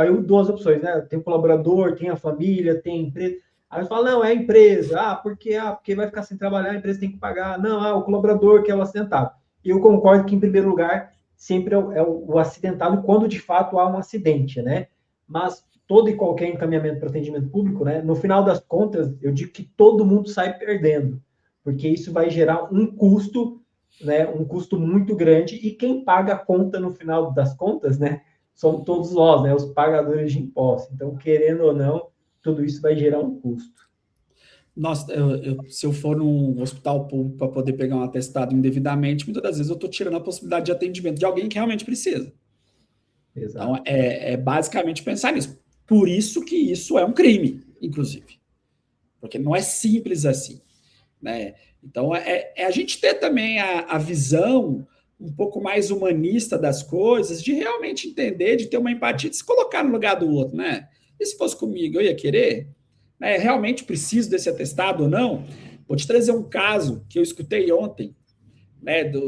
eu dou as opções, né? Tem o colaborador, tem a família, tem a empresa. Aí eu falo, não, é a empresa. Porque vai ficar sem trabalhar, a empresa tem que pagar. Não, o colaborador que é o acidentado. E eu concordo que, em primeiro lugar, sempre é o acidentado quando, de fato, há um acidente, né? Mas todo e qualquer encaminhamento para atendimento público, né, no final das contas, eu digo que todo mundo sai perdendo, porque isso vai gerar um custo, né, um custo muito grande, e quem paga a conta no final das contas, né, são todos nós, né, os pagadores de impostos. Então, querendo ou não, tudo isso vai gerar um custo. Se eu for num hospital público para poder pegar um atestado indevidamente, muitas das vezes eu estou tirando a possibilidade de atendimento de alguém que realmente precisa. Exato. Então, é basicamente pensar nisso. Por isso que isso é um crime, inclusive. Porque não é simples assim, né? Então, é a gente ter também a visão um pouco mais humanista das coisas, de realmente entender, de ter uma empatia, de se colocar no lugar do outro, né? E se fosse comigo, eu ia querer? Né? Realmente preciso desse atestado ou não? Vou te trazer um caso que eu escutei ontem, né, de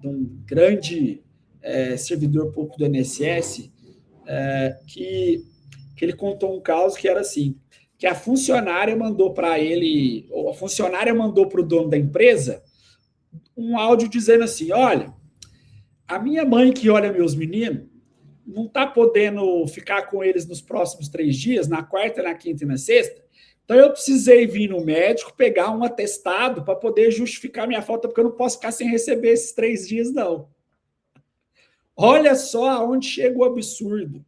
um grande servidor público do INSS, que ele contou um caso que era assim, que a funcionária mandou para ele, ou a funcionária mandou para o dono da empresa um áudio dizendo assim, olha, a minha mãe que olha meus meninos não está podendo ficar com eles nos próximos 3 dias, na quarta, na quinta e na sexta, então eu precisei vir no médico pegar um atestado para poder justificar minha falta, porque eu não posso ficar sem receber esses 3 dias, não. Olha só aonde chega o absurdo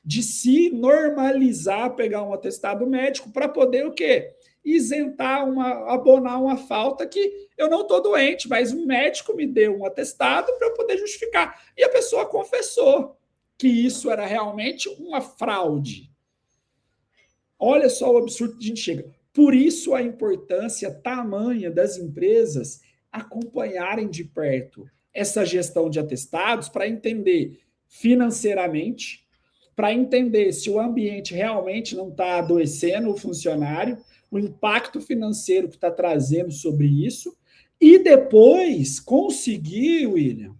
de se normalizar pegar um atestado médico para poder o quê? Isentar, abonar uma falta que eu não estou doente, mas um médico me deu um atestado para eu poder justificar. E a pessoa confessou que isso era realmente uma fraude. Olha só o absurdo que a gente chega. Por isso a importância tamanha das empresas acompanharem de perto essa gestão de atestados para entender financeiramente, para entender se o ambiente realmente não está adoecendo o funcionário, o impacto financeiro que está trazendo sobre isso, e depois conseguir, William,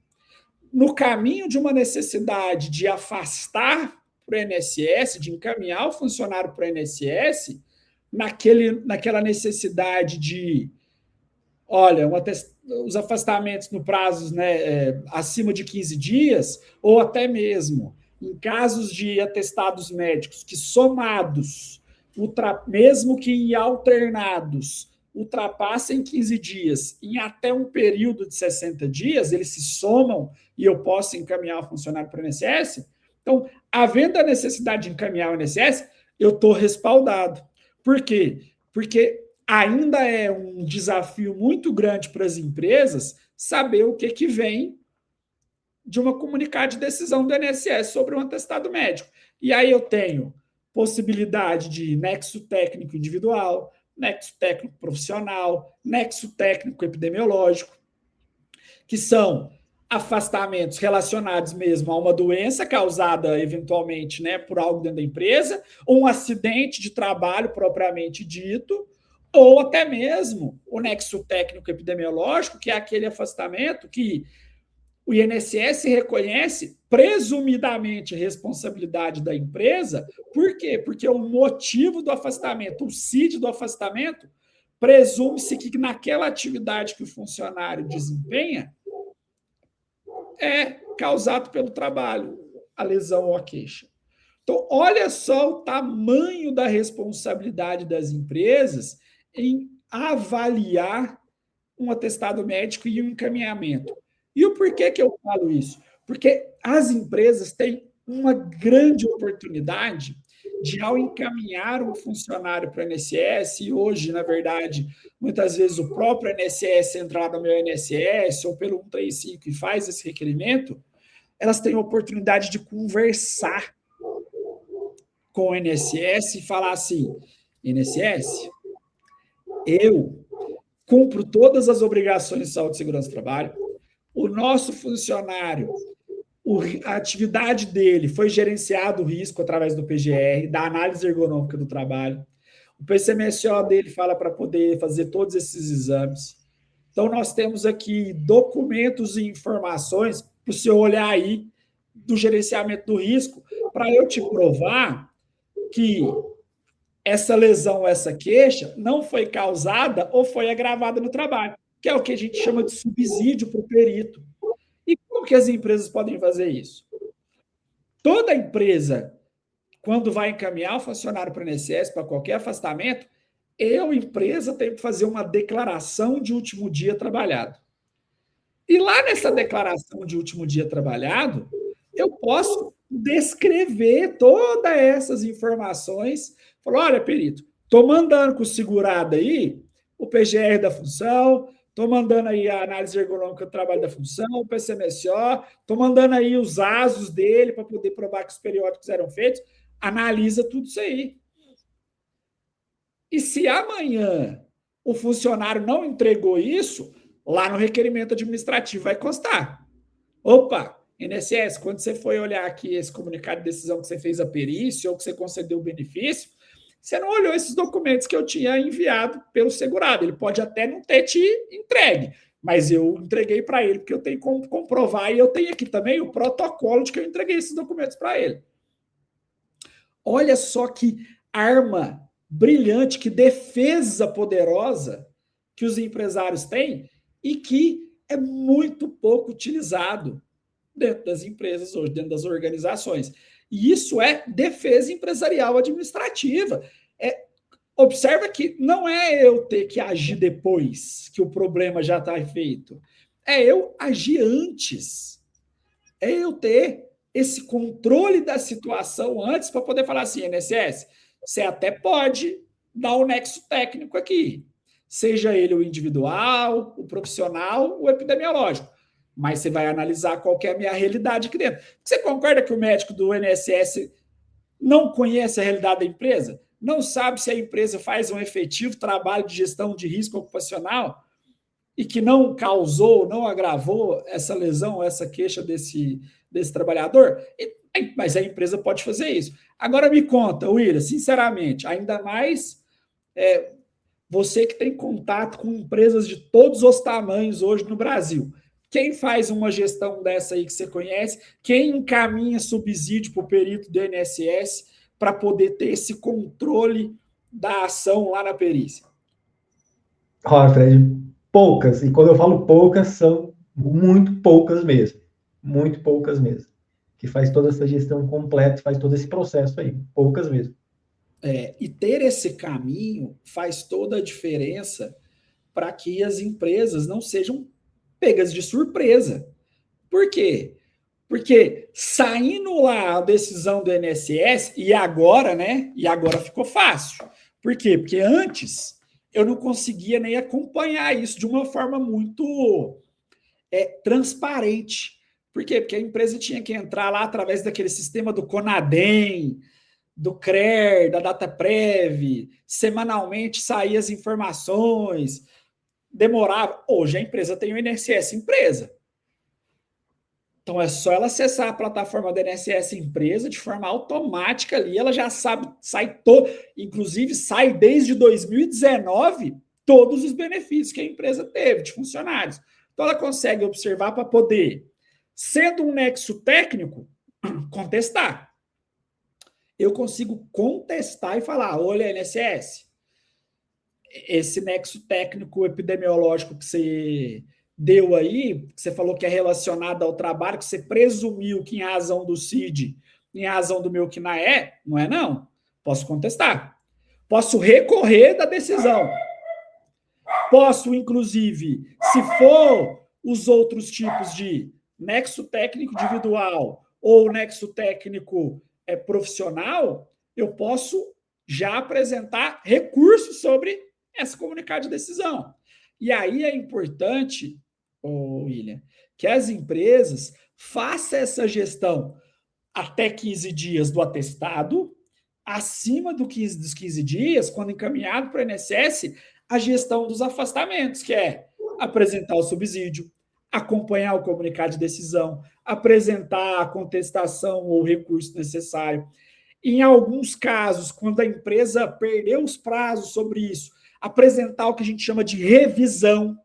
no caminho de uma necessidade de afastar para o INSS, de encaminhar o funcionário para o INSS, naquela necessidade de, olha, os afastamentos no prazos, né, acima de 15 dias, ou até mesmo em casos de atestados médicos que somados, mesmo que em alternados, ultrapassem 15 dias em até um período de 60 dias, eles se somam e eu posso encaminhar o funcionário para o INSS. Então, havendo a necessidade de encaminhar o INSS, eu estou respaldado. Por quê? Porque ainda é um desafio muito grande para as empresas saber o que vem de uma comunicado de decisão do INSS sobre um atestado médico. E aí eu tenho possibilidade de nexo técnico individual, nexo técnico profissional, nexo técnico epidemiológico, que são afastamentos relacionados mesmo a uma doença causada eventualmente, né, por algo dentro da empresa, ou um acidente de trabalho propriamente dito, ou até mesmo o nexo técnico epidemiológico, que é aquele afastamento que o INSS reconhece presumidamente a responsabilidade da empresa. Por quê? Porque o motivo do afastamento, o CID do afastamento, presume-se que naquela atividade que o funcionário desempenha é causado pelo trabalho, a lesão ou a queixa. Então, olha só o tamanho da responsabilidade das empresas em avaliar um atestado médico e um encaminhamento. E o porquê que eu falo isso? Porque as empresas têm uma grande oportunidade de, ao encaminhar um funcionário para o INSS, e hoje, na verdade, muitas vezes o próprio INSS entra lá no meu INSS ou pelo 135 e faz esse requerimento, elas têm a oportunidade de conversar com o INSS e falar assim, INSS, eu cumpro todas as obrigações de saúde e segurança do trabalho, o nosso funcionário, a atividade dele foi gerenciado o risco através do PGR, da análise ergonômica do trabalho. O PCMSO dele fala para poder fazer todos esses exames. Então, nós temos aqui documentos e informações para o senhor olhar aí do gerenciamento do risco, para eu te provar que essa lesão, essa queixa, não foi causada ou foi agravada no trabalho, que é o que a gente chama de subsídio para o perito. E como que as empresas podem fazer isso? Toda empresa, quando vai encaminhar o funcionário para o INSS, para qualquer afastamento, empresa, tenho que fazer uma declaração de último dia trabalhado. E lá nessa declaração de último dia trabalhado, eu posso descrever todas essas informações. Falar, olha, perito, Estou mandando com o segurado aí o PGR da função, estou mandando aí a análise ergonômica do trabalho da função, o PCMSO, estou mandando aí os ASOS dele para poder provar que os periódicos eram feitos. Analisa tudo isso aí. E se amanhã o funcionário não entregou isso, lá no requerimento administrativo vai constar. Opa, INSS, quando você foi olhar aqui esse comunicado de decisão que você fez a perícia ou que você concedeu o benefício, você não olhou esses documentos que eu tinha enviado pelo segurado. Ele pode até não ter te entregue, mas eu entreguei para ele, porque eu tenho como comprovar, e eu tenho aqui também o protocolo de que eu entreguei esses documentos para ele. Olha só que arma brilhante, que defesa poderosa que os empresários têm e que é muito pouco utilizado dentro das empresas hoje, dentro das organizações. E isso é defesa empresarial administrativa. Observa que não é eu ter que agir depois que o problema já está feito. É eu agir antes. É eu ter esse controle da situação antes para poder falar assim, INSS, você até pode dar um nexo técnico aqui, seja ele o individual, o profissional, o epidemiológico, mas você vai analisar qual que é a minha realidade aqui dentro. Você concorda que o médico do INSS não conhece a realidade da empresa? Não sabe se a empresa faz um efetivo trabalho de gestão de risco ocupacional e que não causou, não agravou essa lesão, essa queixa desse trabalhador? Mas a empresa pode fazer isso. Agora me conta, William, sinceramente, ainda mais você que tem contato com empresas de todos os tamanhos hoje no Brasil. Quem faz uma gestão dessa aí que você conhece? Quem encaminha subsídio para o perito do INSS para poder ter esse controle da ação lá na perícia? Olha, Fred, poucas. E quando eu falo poucas, são muito poucas mesmo. Muito poucas mesmo. Que faz toda essa gestão completa, faz todo esse processo aí. Poucas mesmo. E ter esse caminho faz toda a diferença para que as empresas não sejam pegas de surpresa. Por quê? Porque saindo lá a decisão do INSS, e agora, né? E agora ficou fácil. Por quê? Porque antes eu não conseguia nem acompanhar isso de uma forma muito transparente. Por quê? Porque a empresa tinha que entrar lá através daquele sistema do Conadem, do CRER, da DataPrev, semanalmente saía as informações, demorava. Hoje a empresa tem o INSS Empresa. Então é só ela acessar a plataforma do INSS Empresa de forma automática ali, ela já sabe, inclusive sai desde 2019 todos os benefícios que a empresa teve de funcionários. Então ela consegue observar para poder, sendo um nexo técnico, contestar. Eu consigo contestar e falar, olha, INSS, esse nexo técnico epidemiológico que você deu aí, que você falou que é relacionado ao trabalho, que você presumiu que em razão do CID, em razão do meu CNAE, não é não. Posso contestar. Posso recorrer da decisão. Posso, inclusive, se for os outros tipos de nexo técnico individual ou nexo técnico profissional, eu posso já apresentar recursos sobre esse comunicado de decisão. E aí é importante, William, que as empresas façam essa gestão até 15 dias do atestado, acima dos 15 dias, quando encaminhado para o INSS, a gestão dos afastamentos, que é apresentar o subsídio, acompanhar o comunicado de decisão, apresentar a contestação ou o recurso necessário. Em alguns casos, quando a empresa perdeu os prazos sobre isso, apresentar o que a gente chama de revisão.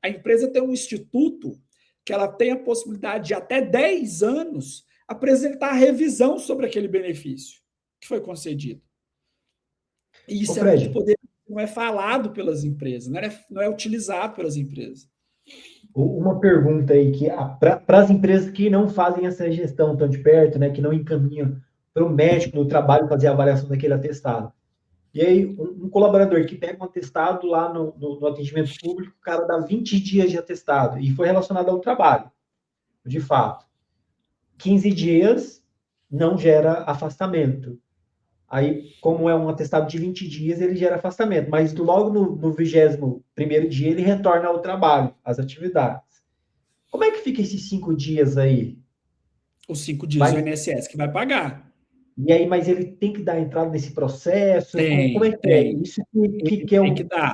A empresa tem um instituto que ela tem a possibilidade de até 10 anos apresentar revisão sobre aquele benefício que foi concedido. E isso é muito poderoso, não é falado pelas empresas, não é utilizado pelas empresas. Uma pergunta aí, que para as empresas que não fazem essa gestão tão de perto, né, que não encaminham para o médico do trabalho fazer a avaliação daquele atestado. E aí, um colaborador que pega um atestado lá no atendimento público, o cara dá 20 dias de atestado e foi relacionado ao trabalho, de fato. 15 dias não gera afastamento. Aí, como é um atestado de 20 dias, ele gera afastamento. Mas logo no 21º dia, ele retorna ao trabalho, às atividades. Como é que fica esses 5 dias aí? Os 5 dias o Vai, INSS que vai pagar. e aí, mas ele tem que dar entrada nesse processo? Como é Tem, que é? tem. Isso Ele que é tem que um... dar.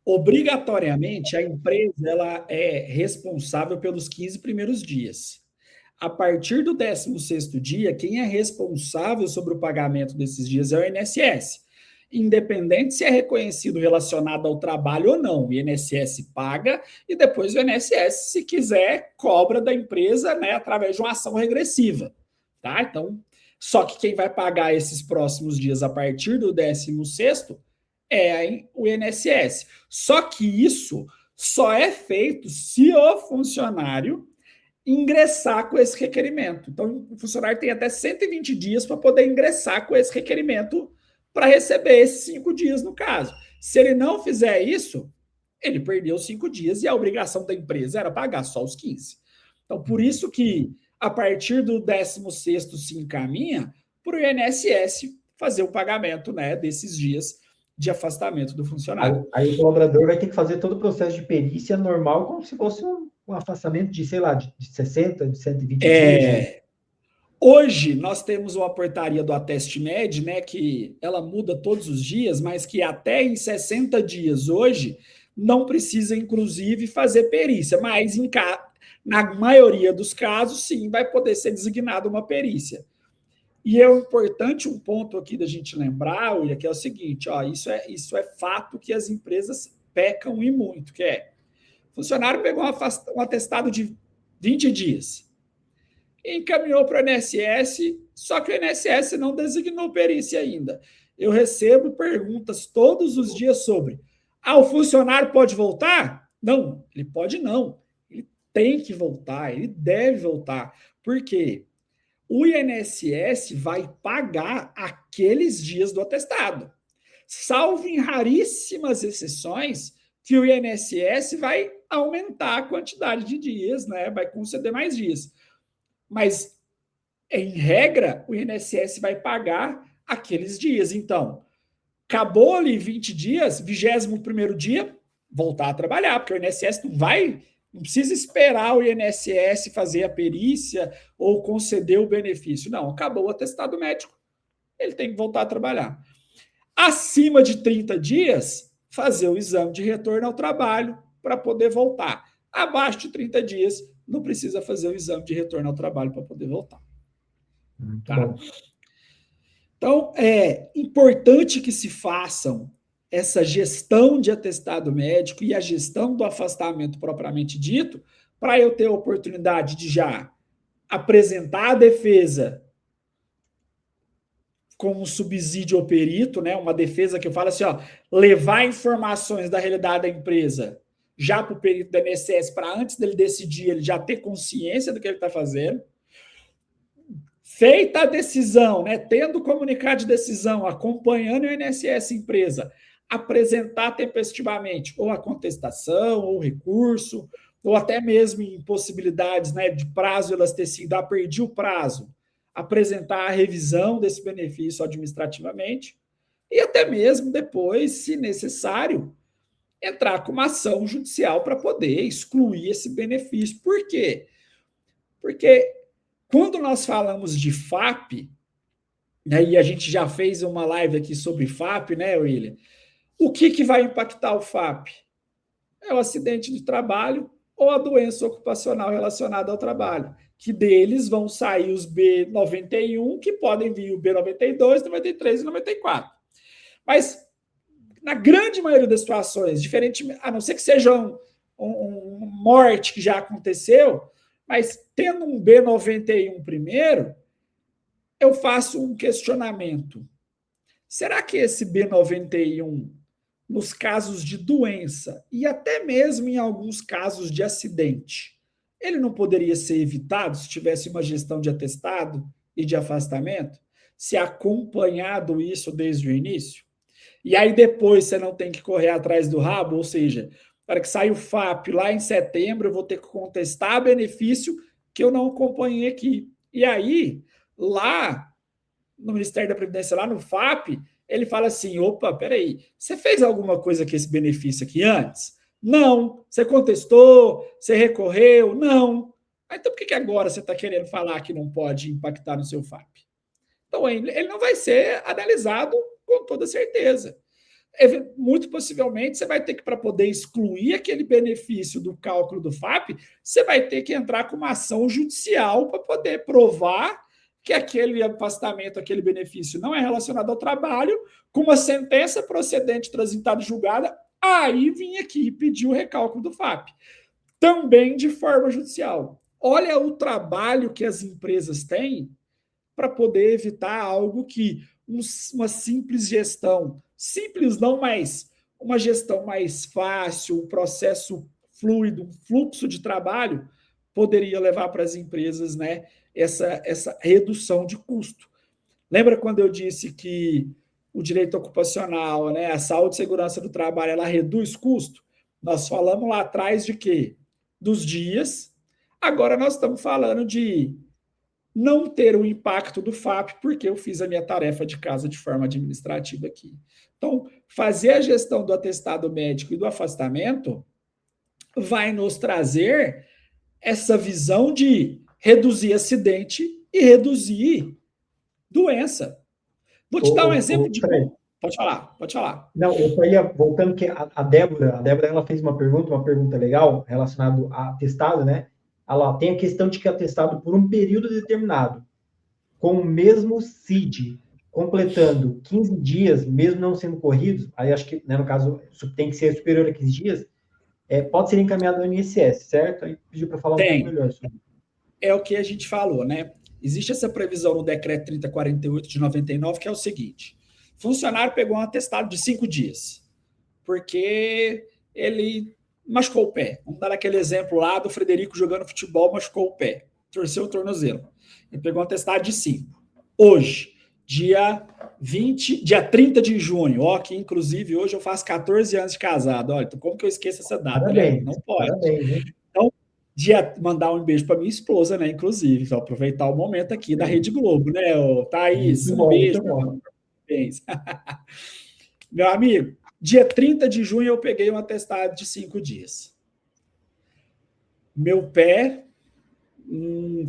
Obrigatoriamente, a empresa ela é responsável pelos 15 primeiros dias. A partir do 16º dia, quem é responsável sobre o pagamento desses dias é o INSS. Independente se é reconhecido relacionado ao trabalho ou não, o INSS paga e depois o INSS, se quiser, cobra da empresa, né, através de uma ação regressiva. Tá? Então, só que quem vai pagar esses próximos dias a partir do 16º é o INSS. Só que isso só é feito se o funcionário ingressar com esse requerimento. Então, o funcionário tem até 120 dias para poder ingressar com esse requerimento para receber esses 5 dias, no caso. Se ele não fizer isso, ele perdeu os 5 dias e a obrigação da empresa era pagar só os 15. Então, por isso que, a partir do 16º se encaminha para o INSS fazer o pagamento, né, desses dias de afastamento do funcionário. Aí o colaborador vai ter que fazer todo o processo de perícia normal, como se fosse um afastamento de, sei lá, de 60, de 120 dias, né? Hoje nós temos uma portaria do Ateste-Med, né, que ela muda todos os dias, mas que até em 60 dias hoje não precisa, inclusive, fazer perícia, mas na maioria dos casos, sim, vai poder ser designada uma perícia. E é importante um ponto aqui da gente lembrar, William, que é o seguinte, ó, isso é fato que as empresas pecam e muito, que é, o funcionário pegou um atestado de 20 dias, encaminhou para o INSS, só que o INSS não designou perícia ainda. Eu recebo perguntas todos os dias sobre: o funcionário pode voltar? Não, ele pode não. Ele tem que voltar, ele deve voltar. Por quê? O INSS vai pagar aqueles dias do atestado. Salvo em raríssimas exceções, que o INSS vai aumentar a quantidade de dias, né? Vai conceder mais dias. Mas, em regra, o INSS vai pagar aqueles dias. Então, acabou ali 20 dias, 21º dia, voltar a trabalhar, porque o INSS não precisa esperar o INSS fazer a perícia ou conceder o benefício. Não, acabou o atestado médico, ele tem que voltar a trabalhar. Acima de 30 dias, fazer o exame de retorno ao trabalho para poder voltar. Abaixo de 30 dias, não precisa fazer o exame de retorno ao trabalho para poder voltar. Tá? Então, é importante que se façam essa gestão de atestado médico e a gestão do afastamento propriamente dito, para eu ter a oportunidade de já apresentar a defesa com um subsídio ao perito, né? Uma defesa que eu falo assim, ó, levar informações da realidade da empresa já para o perito do INSS, para antes dele decidir, ele já ter consciência do que ele está fazendo. Feita a decisão, né, tendo o comunicado de decisão, acompanhando o INSS empresa, apresentar tempestivamente ou a contestação, ou o recurso, ou até mesmo em possibilidades, né, de prazo elasticidade, perdi o prazo, apresentar a revisão desse benefício administrativamente e até mesmo depois, se necessário, entrar com uma ação judicial para poder excluir esse benefício. Por quê? Porque quando nós falamos de FAP, né, e a gente já fez uma live aqui sobre FAP, né, William? O que vai impactar o FAP? É o acidente de trabalho ou a doença ocupacional relacionada ao trabalho, que deles vão sair os B91, que podem vir o B92, 93 e 94. Mas, na grande maioria das situações, diferente, a não ser que seja uma morte que já aconteceu, mas tendo um B91 primeiro, eu faço um questionamento. Será que esse B91, nos casos de doença e até mesmo em alguns casos de acidente, ele não poderia ser evitado se tivesse uma gestão de atestado e de afastamento? Se acompanhado isso desde o início? E aí depois você não tem que correr atrás do rabo, ou seja, para que saia o FAP lá em setembro, eu vou ter que contestar benefício que eu não acompanhei aqui. E aí, lá, no Ministério da Previdência, lá no FAP, ele fala assim, opa, peraí, você fez alguma coisa com esse benefício aqui antes? Não. Você contestou? Você recorreu? Não. Então, por que agora você está querendo falar que não pode impactar no seu FAP? Então, ele não vai ser analisado com toda certeza. Muito possivelmente, você vai ter que, para poder excluir aquele benefício do cálculo do FAP, você vai ter que entrar com uma ação judicial para poder provar que aquele afastamento, aquele benefício não é relacionado ao trabalho, com uma sentença procedente transitada e julgada, aí vim aqui pedir o recálculo do FAP. Também de forma judicial. Olha o trabalho que as empresas têm para poder evitar algo que uma simples gestão, simples não, mas uma gestão mais fácil, um processo fluido, um fluxo de trabalho, poderia levar para as empresas, né, essa redução de custo. Lembra quando eu disse que o direito ocupacional, né, a saúde e segurança do trabalho, ela reduz custo? Nós falamos lá atrás de quê? Dos dias. Agora nós estamos falando de não ter o impacto do FAP, porque eu fiz a minha tarefa de casa de forma administrativa aqui. Então, fazer a gestão do atestado médico e do afastamento vai nos trazer essa visão de reduzir acidente e reduzir doença. Vou te dar um exemplo de... Pode falar. Não, eu só ia voltando que a Débora ela fez uma pergunta legal relacionada a atestado, né? Ela tem a questão de que atestado por um período determinado, com o mesmo CID, completando 15 dias, mesmo não sendo corridos, aí acho que, né, no caso, tem que ser superior a 15 dias, pode ser encaminhado ao INSS, certo? Aí pediu para falar um pouco melhor sobre. É o que a gente falou, né? Existe essa previsão no decreto 3048 de 99, que é o seguinte: funcionário pegou um atestado de 5 dias, porque ele machucou o pé. Vamos dar aquele exemplo lá do Frederico jogando futebol, machucou o pé, torceu o tornozelo. Ele pegou um atestado de 5. Hoje, dia 30 de junho, ó, que inclusive hoje eu faço 14 anos de casado. Olha, então como que eu esqueço essa data? Parabéns, né? Não pode. Parabéns, então, mandar um beijo para minha esposa, né? Inclusive, só aproveitar o momento aqui da Rede Globo, né, Thaís? Um beijo. Parabéns. Meu amigo, dia 30 de junho eu peguei um atestado de 5 dias. Meu pé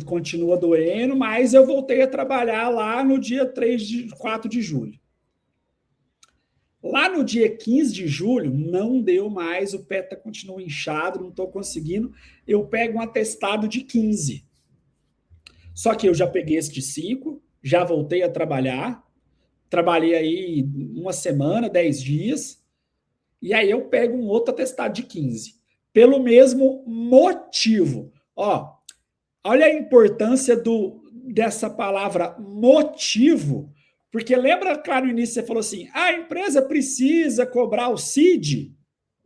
continua doendo, mas eu voltei a trabalhar lá no dia 4 de julho. Lá no dia 15 de julho, não deu mais, o pé continua inchado, não estou conseguindo. Eu pego um atestado de 15. Só que eu já peguei esse de 5, já voltei a trabalhar, trabalhei aí uma semana, 10 dias, e aí eu pego um outro atestado de 15. Pelo mesmo motivo. Ó, olha a importância dessa palavra motivo, porque lembra que lá no início você falou assim, a empresa precisa cobrar o CID?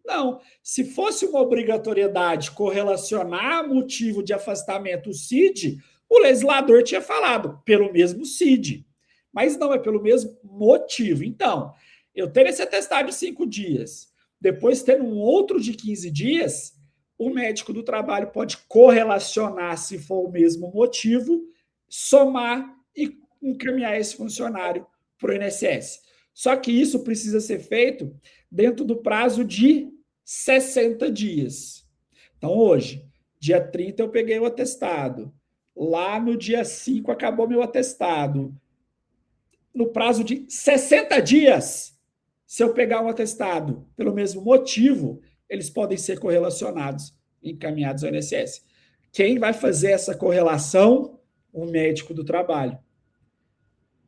Não, se fosse uma obrigatoriedade correlacionar motivo de afastamento o CID, o legislador tinha falado, pelo mesmo CID. Mas não, é pelo mesmo motivo. Então, eu tendo esse atestado de 5 dias, depois tendo um outro de 15 dias, o médico do trabalho pode correlacionar, se for o mesmo motivo, somar e encaminhar esse funcionário para o INSS. Só que isso precisa ser feito dentro do prazo de 60 dias. Então, hoje, dia 30, eu peguei o atestado. Lá no dia 5, acabou meu atestado. No prazo de 60 dias, se eu pegar um atestado pelo mesmo motivo, eles podem ser correlacionados e encaminhados ao INSS. Quem vai fazer essa correlação? O médico do trabalho.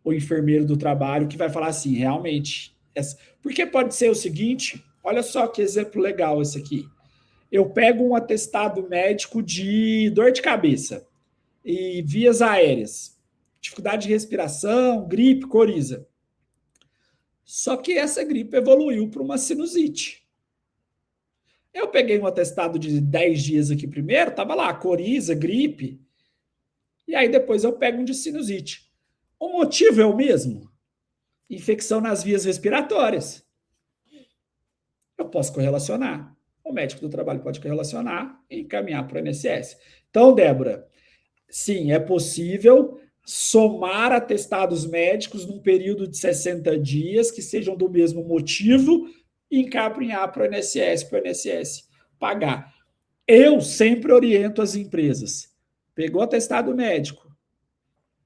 O enfermeiro do trabalho, que vai falar assim, realmente. Porque pode ser o seguinte, olha só que exemplo legal esse aqui. Eu pego um atestado médico de dor de cabeça e vias aéreas, dificuldade de respiração, gripe, coriza. Só que essa gripe evoluiu para uma sinusite. Eu peguei um atestado de 10 dias aqui primeiro, estava lá, coriza, gripe, e aí depois eu pego um de sinusite. O motivo é o mesmo? Infecção nas vias respiratórias. Eu posso correlacionar. O médico do trabalho pode correlacionar e encaminhar para o INSS. Então, Débora, sim, é possível somar atestados médicos num período de 60 dias que sejam do mesmo motivo e encaminhar para o INSS pagar. Eu sempre oriento as empresas. Pegou atestado médico.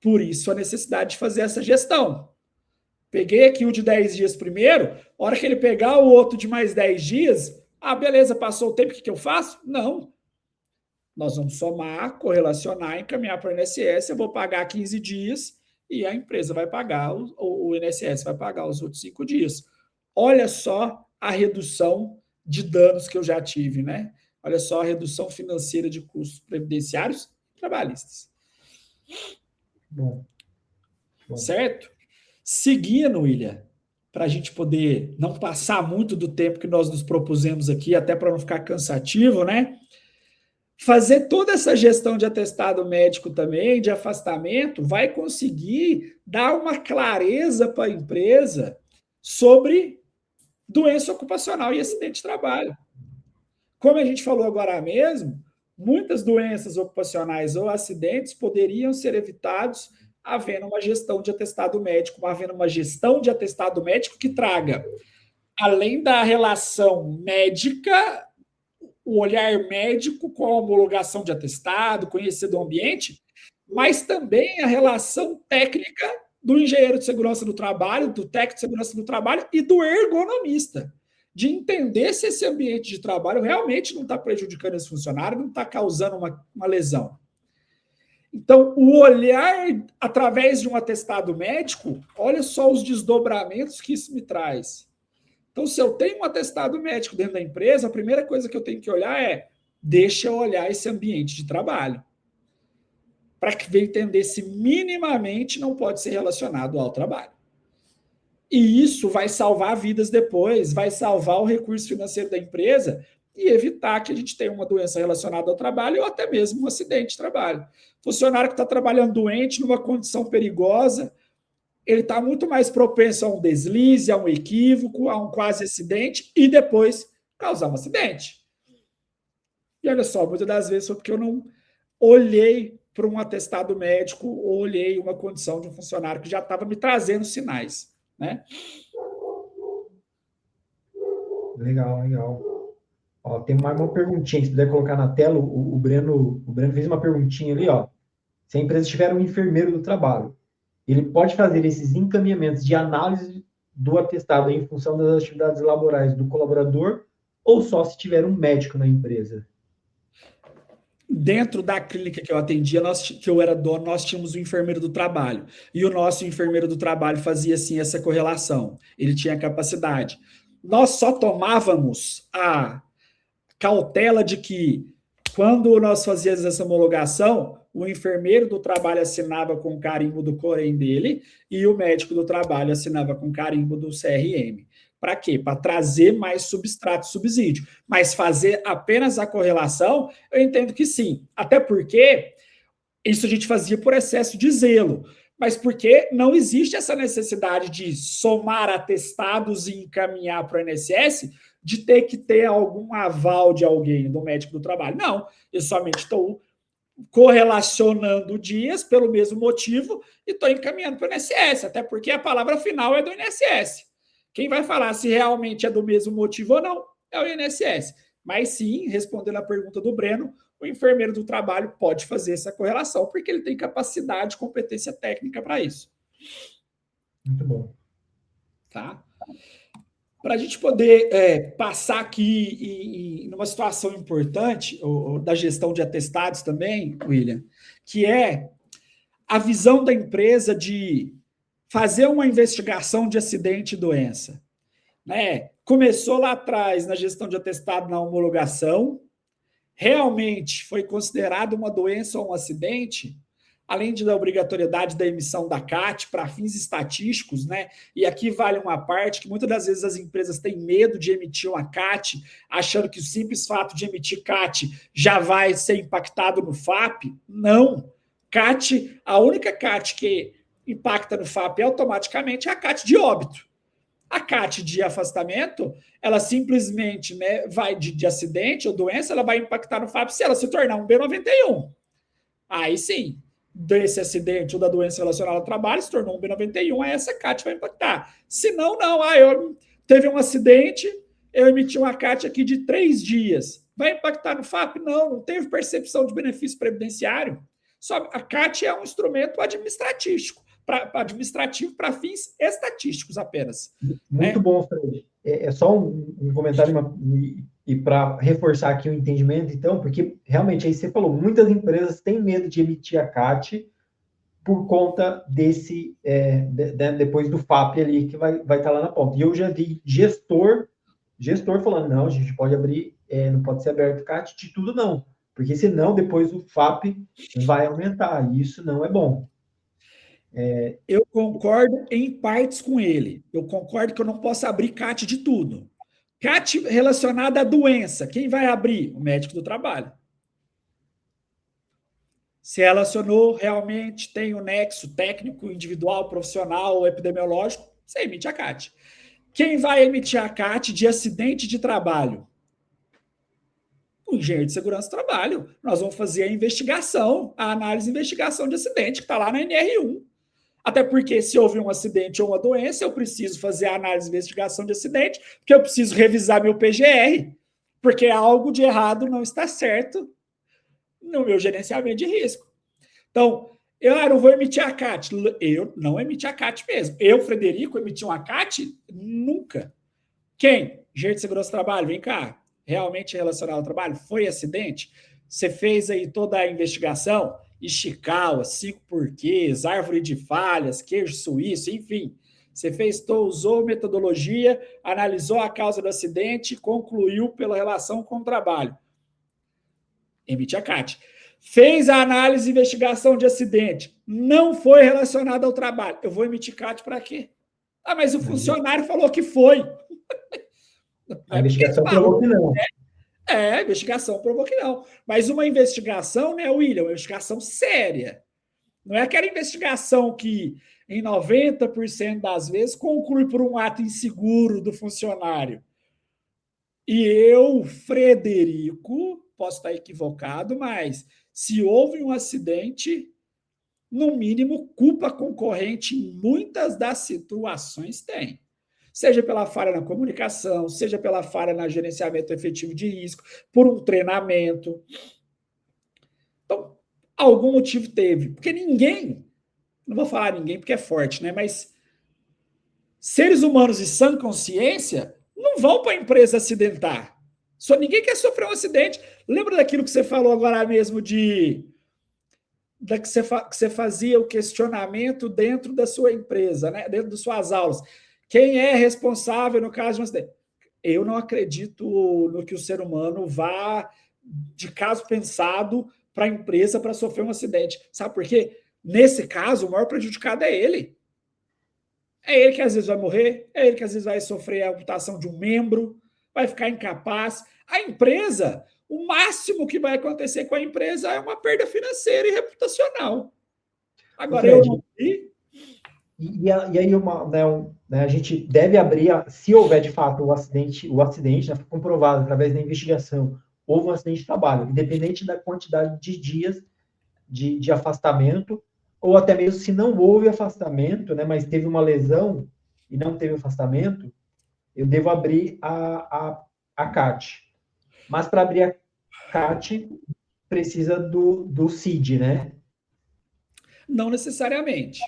Por isso a necessidade de fazer essa gestão. Peguei aqui o de 10 dias primeiro, a hora que ele pegar o outro de mais 10 dias, beleza, passou o tempo, o que eu faço? Não. Nós vamos somar, correlacionar, encaminhar para o INSS, eu vou pagar 15 dias e a empresa vai pagar, o INSS vai pagar os outros 5 dias. Olha só a redução de danos que eu já tive, né? Olha só a redução financeira de custos previdenciários e trabalhistas. Bom. Certo? Seguindo, William, para a gente poder não passar muito do tempo que nós nos propusemos aqui, até para não ficar cansativo, né? Fazer toda essa gestão de atestado médico também, de afastamento, vai conseguir dar uma clareza para a empresa sobre doença ocupacional e acidente de trabalho. Como a gente falou agora mesmo, muitas doenças ocupacionais ou acidentes poderiam ser evitados havendo uma gestão de atestado médico, havendo uma gestão de atestado médico que traga, além da relação médica, o olhar médico com a homologação de atestado, conhecer do ambiente, mas também a relação técnica do engenheiro de segurança do trabalho, do técnico de segurança do trabalho e do ergonomista, de entender se esse ambiente de trabalho realmente não está prejudicando esse funcionário, não está causando uma lesão. Então, o olhar através de um atestado médico, olha só os desdobramentos que isso me traz. Então, se eu tenho um atestado médico dentro da empresa, a primeira coisa que eu tenho que olhar é, deixa eu olhar esse ambiente de trabalho, para que venha entender se minimamente não pode ser relacionado ao trabalho. E isso vai salvar vidas depois, vai salvar o recurso financeiro da empresa e evitar que a gente tenha uma doença relacionada ao trabalho ou até mesmo um acidente de trabalho. Funcionário que está trabalhando doente, numa condição perigosa, ele está muito mais propenso a um deslize, a um equívoco, a um quase acidente e depois causar um acidente. E olha só, muitas das vezes foi porque eu não olhei para um atestado médico ou olhei uma condição de um funcionário que já estava me trazendo sinais, né? Legal. Ó, tem mais uma perguntinha, se puder colocar na tela, o Breno fez uma perguntinha ali, ó. Se a empresa tiver um enfermeiro do trabalho, ele pode fazer esses encaminhamentos de análise do atestado em função das atividades laborais do colaborador ou só se tiver um médico na empresa? Dentro da clínica que eu atendia, que eu era dono, nós tínhamos um enfermeiro do trabalho. E o nosso enfermeiro do trabalho fazia, assim, essa correlação. Ele tinha capacidade. Nós só tomávamos a cautela de que, quando nós fazíamos essa homologação, o enfermeiro do trabalho assinava com carimbo do COREM dele e o médico do trabalho assinava com carimbo do CRM. Para quê? Para trazer mais substrato, subsídio. Mas fazer apenas a correlação, eu entendo que sim. Até porque isso a gente fazia por excesso de zelo. Mas porque não existe essa necessidade de somar atestados e encaminhar para o INSS de ter que ter algum aval de alguém, do médico do trabalho. Não, eu somente estou correlacionando dias pelo mesmo motivo e estou encaminhando para o INSS, até porque a palavra final é do INSS. Quem vai falar se realmente é do mesmo motivo ou não é o INSS. Mas sim, respondendo a pergunta do Breno, o enfermeiro do trabalho pode fazer essa correlação, porque ele tem capacidade, competência técnica para isso. Muito bom. Tá? Para a gente poder passar aqui numa situação importante, da gestão de atestados também, William, que é a visão da empresa de fazer uma investigação de acidente e doença. Né? Começou lá atrás na gestão de atestado, na homologação, realmente foi considerado uma doença ou um acidente, além da obrigatoriedade da emissão da CAT para fins estatísticos, né? E aqui vale uma parte que muitas das vezes as empresas têm medo de emitir uma CAT, achando que o simples fato de emitir CAT já vai ser impactado no FAP. Não. CAT, a única CAT que impacta no FAP automaticamente é a CAT de óbito. A CAT de afastamento, ela simplesmente, né, vai de acidente ou doença, ela vai impactar no FAP se ela se tornar um B91. Aí sim. desse acidente ou da doença relacionada ao trabalho, se tornou um B91, aí essa CAT vai impactar. Se não, não. Eu teve um acidente, eu emiti uma CAT aqui de 3 dias. Vai impactar no FAP? Não, não teve percepção de benefício previdenciário. Só a CAT é um instrumento administrativo para fins estatísticos apenas. Muito bom, Fred. É só um comentário e para reforçar aqui o entendimento, então, porque realmente aí você falou, muitas empresas têm medo de emitir a CAT por conta desse, depois do FAP ali, que vai estar lá na ponta. E eu já vi gestor falando, não, a gente pode abrir, não pode ser aberto CAT de tudo, não. Porque senão, depois o FAP vai aumentar, e isso não é bom. Eu concordo em partes com ele. Eu concordo que eu não posso abrir CAT de tudo. CAT relacionada à doença, quem vai abrir? O médico do trabalho. Se relacionou realmente, tem o nexo técnico, individual, profissional ou epidemiológico, você emite a CAT. Quem vai emitir a CAT de acidente de trabalho? O engenheiro de segurança do trabalho. Nós vamos fazer a investigação, a análise e investigação de acidente, que está lá na NR1. Até porque, se houve um acidente ou uma doença, eu preciso fazer a análise e investigação de acidente, porque eu preciso revisar meu PGR, porque algo de errado não está certo no meu gerenciamento de risco. Então, eu não vou emitir a CAT. Eu não emiti a CAT mesmo. Eu, Frederico, emiti uma CAT? Nunca. Quem? Engenheiro de segurança do trabalho, vem cá. Realmente relacionado ao trabalho? Foi acidente? Você fez aí toda a investigação? Ishikawa, 5 porquês, árvore de falhas, queijo suíço, enfim. Você usou metodologia, analisou a causa do acidente, concluiu pela relação com o trabalho. Emite a CAT. Fez a análise e investigação de acidente, não foi relacionado ao trabalho. Eu vou emitir CAT para quê? Ah, mas o funcionário falou que foi. A investigação provou que não. A investigação provou que não. Mas uma investigação, né, William? Uma investigação séria. Não é aquela investigação que, em 90% das vezes, conclui por um ato inseguro do funcionário. E eu, Frederico, posso estar equivocado, mas se houve um acidente, no mínimo, culpa concorrente em muitas das situações tem. Seja pela falha na comunicação, seja pela falha no gerenciamento efetivo de risco, por um treinamento. Então, algum motivo teve. Porque ninguém, não vou falar ninguém porque é forte, né? Mas seres humanos de sã consciência não vão para a empresa acidentar. Só ninguém quer sofrer um acidente. Lembra daquilo que você falou agora mesmo que você fazia o questionamento dentro da sua empresa, né? Dentro das suas aulas. Quem é responsável no caso de um acidente? Eu não acredito no que o ser humano vá de caso pensado para a empresa para sofrer um acidente. Sabe por quê? Nesse caso, o maior prejudicado é ele. É ele que às vezes vai morrer, é ele que às vezes vai sofrer a amputação de um membro, vai ficar incapaz. A empresa, o máximo que vai acontecer com a empresa é uma perda financeira e reputacional. Agora, Fred, eu não vi. E aí, a gente deve abrir, se houver de fato o acidente, né, foi comprovado através da investigação, houve um acidente de trabalho, independente da quantidade de dias de afastamento, ou até mesmo se não houve afastamento, né, mas teve uma lesão e não teve afastamento, eu devo abrir a CAT. Mas para abrir a CAT, precisa do CID, né? Não necessariamente.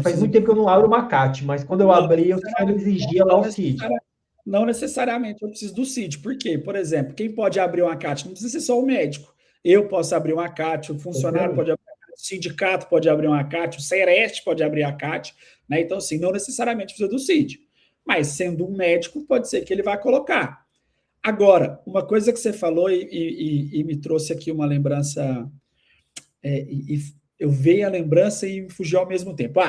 Faz muito tempo que eu não abro uma CAT, mas quando eu abri, eu só exigia lá o CID. Não necessariamente eu preciso do CID. Por quê? Por exemplo, quem pode abrir uma CAT? Não precisa ser só o médico. Eu posso abrir uma CAT, o funcionário pode abrir uma CAT, o sindicato pode abrir uma CAT, o Sereste pode abrir a CAT. Né? Então, assim, não necessariamente precisa do CID. Mas, sendo um médico, pode ser que ele vá colocar. Agora, uma coisa que você falou e me trouxe aqui uma lembrança, eu veio a lembrança e me fugiu ao mesmo tempo.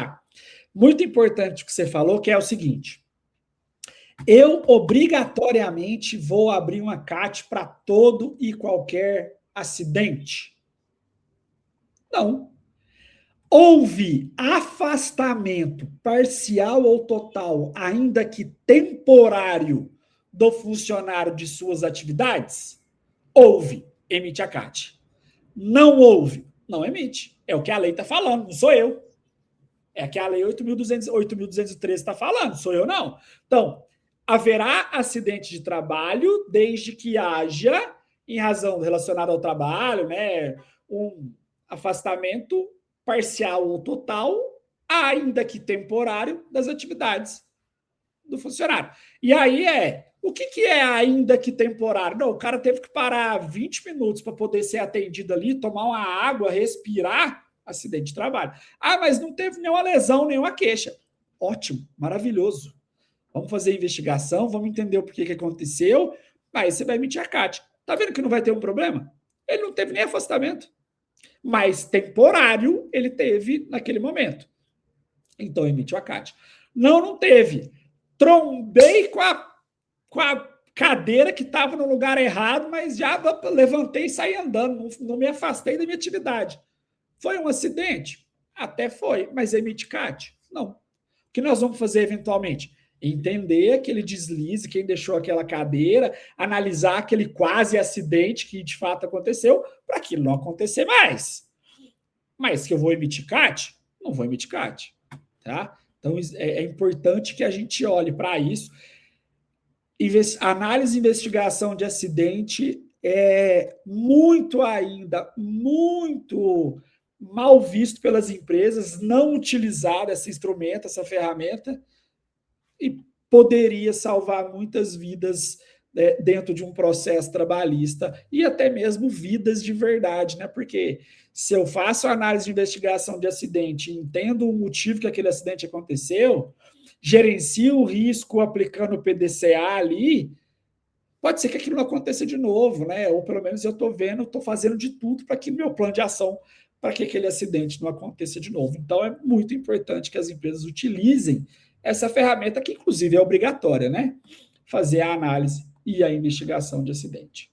Muito importante o que você falou, que é o seguinte: eu obrigatoriamente vou abrir uma CAT para todo e qualquer acidente? Não. Houve afastamento parcial ou total, ainda que temporário, do funcionário de suas atividades? Houve, emite a CAT. Não houve, não emite. É o que a lei está falando, não sou eu. É que a lei 8.213 está falando, sou eu não. Então, haverá acidente de trabalho desde que haja, em razão relacionada ao trabalho, né, um afastamento parcial ou total, ainda que temporário, das atividades do funcionário. E aí o que é ainda que temporário? Não, o cara teve que parar 20 minutos para poder ser atendido ali, tomar uma água, respirar, acidente de trabalho. Ah, mas não teve nenhuma lesão, nenhuma queixa. Ótimo, maravilhoso. Vamos fazer investigação, vamos entender o porquê que aconteceu, aí você vai emitir a CAT. Tá vendo que não vai ter um problema? Ele não teve nem afastamento, mas temporário ele teve naquele momento. Então emitiu a CAT. Não teve. Trombei com a cadeira que estava no lugar errado, mas já levantei e saí andando, não me afastei da minha atividade. Foi um acidente? Até foi, mas emite CAT? Não. O que nós vamos fazer eventualmente? Entender aquele deslize, quem deixou aquela cadeira, analisar aquele quase acidente que de fato aconteceu, para aquilo não acontecer mais. Mas que eu vou emitir CAT? Não vou emitir CAT. Tá? Então é importante que a gente olhe para isso. Análise e investigação de acidente é muito mal visto pelas empresas, não utilizar esse instrumento, essa ferramenta, e poderia salvar muitas vidas dentro de um processo trabalhista e até mesmo vidas de verdade, né? Porque se eu faço análise de investigação de acidente e entendo o motivo que aquele acidente aconteceu, gerencio o risco aplicando o PDCA ali, pode ser que aquilo não aconteça de novo, né? Ou pelo menos eu estou fazendo de tudo para que meu plano de ação, para que aquele acidente não aconteça de novo. Então é muito importante que as empresas utilizem essa ferramenta, que inclusive é obrigatória, né? Fazer a análise e a investigação de acidente.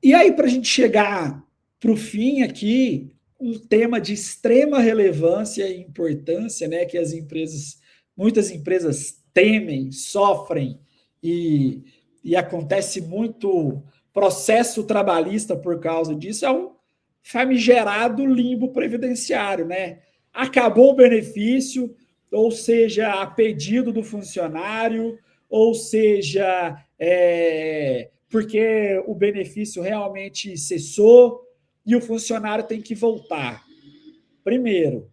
E aí, para a gente chegar para o fim aqui, um tema de extrema relevância e importância, né, que muitas empresas temem, sofrem e acontece muito processo trabalhista por causa disso, é um famigerado limbo previdenciário, né? Acabou o benefício, ou seja, a pedido do funcionário, ou seja, porque o benefício realmente cessou e o funcionário tem que voltar. Primeiro,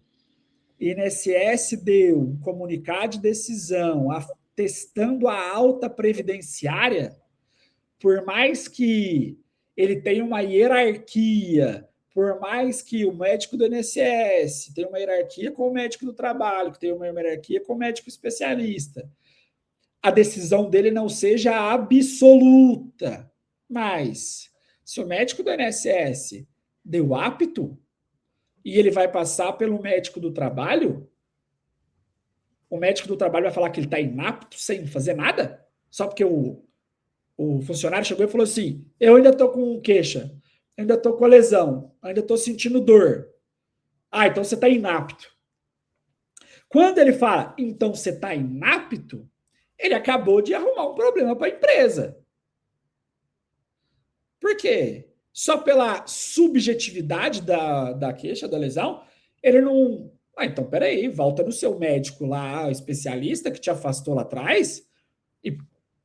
INSS deu um comunicado de decisão atestando a alta previdenciária, por mais que ele tenha uma hierarquia, por mais que o médico do INSS tenha uma hierarquia com o médico do trabalho, que tenha uma hierarquia com o médico especialista, a decisão dele não seja absoluta. Mas, se o médico do INSS deu apto e ele vai passar pelo médico do trabalho, o médico do trabalho vai falar que ele está inapto sem fazer nada? Só porque o funcionário chegou e falou assim: eu ainda estou com queixa, ainda estou com lesão, ainda estou sentindo dor. Ah, então você está inapto. Quando ele fala, então você está inapto, ele acabou de arrumar um problema para a empresa. Por quê? Só pela subjetividade da queixa, da lesão, ele não... Ah, então peraí, volta no seu médico lá, especialista que te afastou lá atrás e